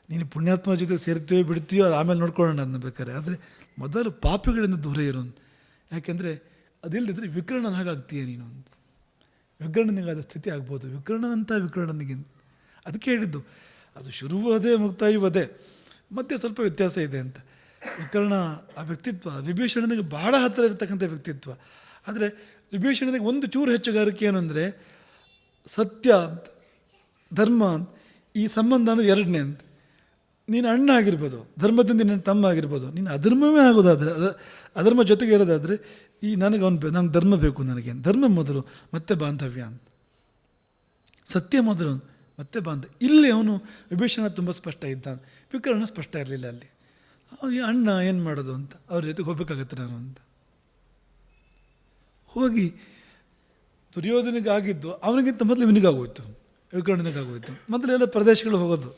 ನೀನು ಪುಣ್ಯಾತ್ಮರ ಜೊತೆ ಸೇರ್ತೀಯೋ ಬಿಡ್ತೀಯೋ ಅದು ಆಮೇಲೆ ನೋಡ್ಕೊಳ್ಳೋಣ ಅದನ್ನ ಬೇಕಾದ್ರೆ. ಆದರೆ ಮೊದಲು ಪಾಪಿಗಳಿಂದ ದೂರ ಇರೋನು. ಯಾಕೆಂದರೆ ಅದಿಲ್ಲದಿದ್ದರೆ ವಿಕರ್ಣನ ಹಾಗಾಗ್ತೀಯ ನೀನು ಅಂತ. ವಿಕರ್ಣನಿಗಾದ ಸ್ಥಿತಿ ಆಗ್ಬೋದು, ವಿಕರ್ಣನಂಥ ವಿಕರ್ಣನಿಗೆ. ಅದಕ್ಕೆ ಹೇಳಿದ್ದು ಅದು ಶುರುವೂ ಅದೇ ಮುಕ್ತಾಯವೂ ಅದೇ, ಮತ್ತೆ ಸ್ವಲ್ಪ ವ್ಯತ್ಯಾಸ ಇದೆ ಅಂತ. ವಿಕರ್ಣ ಆ ವ್ಯಕ್ತಿತ್ವ ವಿಭೀಷಣನಿಗೆ ಭಾಳ ಹತ್ತಿರ ಇರತಕ್ಕಂಥ ವ್ಯಕ್ತಿತ್ವ. ಆದರೆ ವಿಭೀಷಣನಿಗೆ ಒಂದು ಚೂರು ಹೆಚ್ಚುಗಾರಿಕೆ ಏನು ಅಂದರೆ ಸತ್ಯ ಅಂತ, ಧರ್ಮ ಅಂತ. ಈ ಸಂಬಂಧ ಅನ್ನೋದು ಎರಡನೇ ಅಂತ. ನೀನು ಅಣ್ಣ ಆಗಿರ್ಬೋದು, ಧರ್ಮದಿಂದ ನಿನ್ನ ತಮ್ಮ ಆಗಿರ್ಬೋದು, ನೀನು ಅಧರ್ಮವೇ ಆಗೋದಾದರೆ, ಅಧರ್ಮ ಜೊತೆಗೆ ಇರೋದಾದರೆ ಈ ನನಗೆ ನಂಗೆ ಧರ್ಮ ಬೇಕು, ನನಗೆ ಧರ್ಮ ಮೊದಲು ಮತ್ತೆ ಬಾಂಧವ್ಯ ಅಂತ. ಸತ್ಯ ಮೊದಲು ಮತ್ತೆ ಇಲ್ಲಿ ಅವನು ವಿಭೀಷಣ ತುಂಬ ಸ್ಪಷ್ಟ ಇದ್ದಾನೆ, ವಿಕರ್ಣ ಸ್ಪಷ್ಟ ಇರಲಿಲ್ಲ. ಅಲ್ಲಿ ಅಣ್ಣ ಏನು ಮಾಡೋದು ಅಂತ, ಅವ್ರ ಜೊತೆಗೆ ಹೋಗ್ಬೇಕಾಗತ್ತೆ ನಾನು ಅಂತ. ಹೋಗಿ ದುರ್ಯೋಧನಿಗಾಗಿದ್ದು ಅವನಿಗಿಂತ ಮೊದಲು ಇವನಿಗಾಗೋಯ್ತು, ವಿಕರ್ಣನಿಗಾಗೋಯ್ತು. ಮೊದಲೆಲ್ಲ ಪ್ರದೇಶಗಳು ಹೋಗೋದು,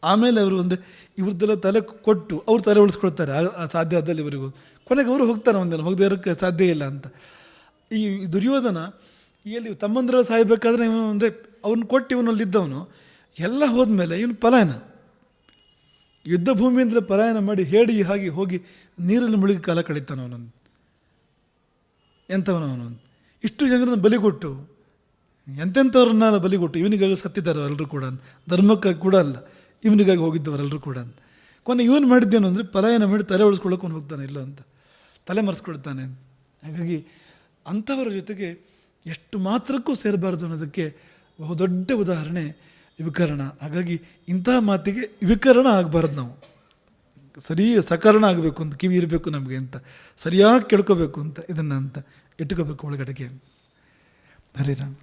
ಆಮೇಲೆ ಅವರು ಒಂದು ಇವ್ರದ್ದೆಲ್ಲ ತಲೆ ಕೊಟ್ಟು ಅವ್ರು ತಲೆ ಉಳಿಸ್ಕೊಳ್ತಾರೆ. ಆ ಸಾಧ್ಯ ಆದಲ್ಲಿ ಇವರಿಗೂ ಕೊನೆಗೆ ಅವರು ಹೋಗ್ತಾರೆ, ಒಂದೆಲ್ಲ ಹೋಗದೆ ಇರೋಕ್ಕೆ ಸಾಧ್ಯ ಇಲ್ಲ ಅಂತ. ಈ ದುರ್ಯೋಧನ ಎಲ್ಲಿ ತಮ್ಮಂದ್ರ ಸಾಯಬೇಕಾದ್ರೆ ಇವನು ಅಂದರೆ ಅವ್ರನ್ನ ಕೊಟ್ಟು ಇವನಲ್ಲಿದ್ದವನು ಎಲ್ಲ ಹೋದ್ಮೇಲೆ ಇವನು ಪಲಾಯನ, ಯುದ್ಧ ಭೂಮಿಯಿಂದಲೇ ಪಲಾಯನ ಮಾಡಿ ಹೇಡಿ ಹಾಗೆ ಹೋಗಿ ನೀರಲ್ಲಿ ಮುಳುಗಿ ಕಾಲ ಕಳೀತಾನ ಅವನನ್ನು. ಎಂಥವನವನು ಇಷ್ಟು ಜನರನ್ನು ಬಲಿ ಕೊಟ್ಟು, ಎಂತೆಂಥವ್ರನ್ನೆಲ್ಲ ಬಲಿ ಕೊಟ್ಟು ಇವನಿಗಾಗಿ ಸತ್ತಿದ್ದಾರೆ ಎಲ್ಲರೂ ಕೂಡ. ಧರ್ಮಕ್ಕಾಗಿ ಕೂಡ ಅಲ್ಲ, ಇವನಿಗಾಗಿ ಹೋಗಿದ್ದವರೆಲ್ಲರೂ ಕೂಡ. ಕೊನೆ ಇವನು ಮಾಡಿದ್ದೇನು ಅಂದರೆ ಪಲಾಯನ ಮಾಡಿ ತಲೆ ಉಳಿಸ್ಕೊಳ್ಳೋಕೆ ಹೋಗ್ತಾನೆ ಇಲ್ಲ ಅಂತ, ತಲೆ ಮರೆಸ್ಕೊಳ್ತಾನೆ. ಹಾಗಾಗಿ ಅಂಥವರ ಜೊತೆಗೆ ಎಷ್ಟು ಮಾತ್ರಕ್ಕೂ ಸೇರಬಾರ್ದು ಅನ್ನೋದಕ್ಕೆ ಬಹುದೊಡ್ಡ ಉದಾಹರಣೆ ವಿಕರಣ. ಹಾಗಾಗಿ ಇಂತಹ ಮಾತಿಗೆ ವಿಕರಣ ಆಗಬಾರ್ದು, ನಾವು ಸರಿ ಸಕಾರಣ ಆಗಬೇಕು ಅಂತ, ಕಿವಿ ಇರಬೇಕು ನಮಗೆ ಅಂತ, ಸರಿಯಾಗಿ ಕೇಳ್ಕೋಬೇಕು ಅಂತ, ಇದನ್ನು ಅಂತ ಇಟ್ಕೋಬೇಕು ಒಳಗಡೆಗೆ. ಹರಿರಾಮ್.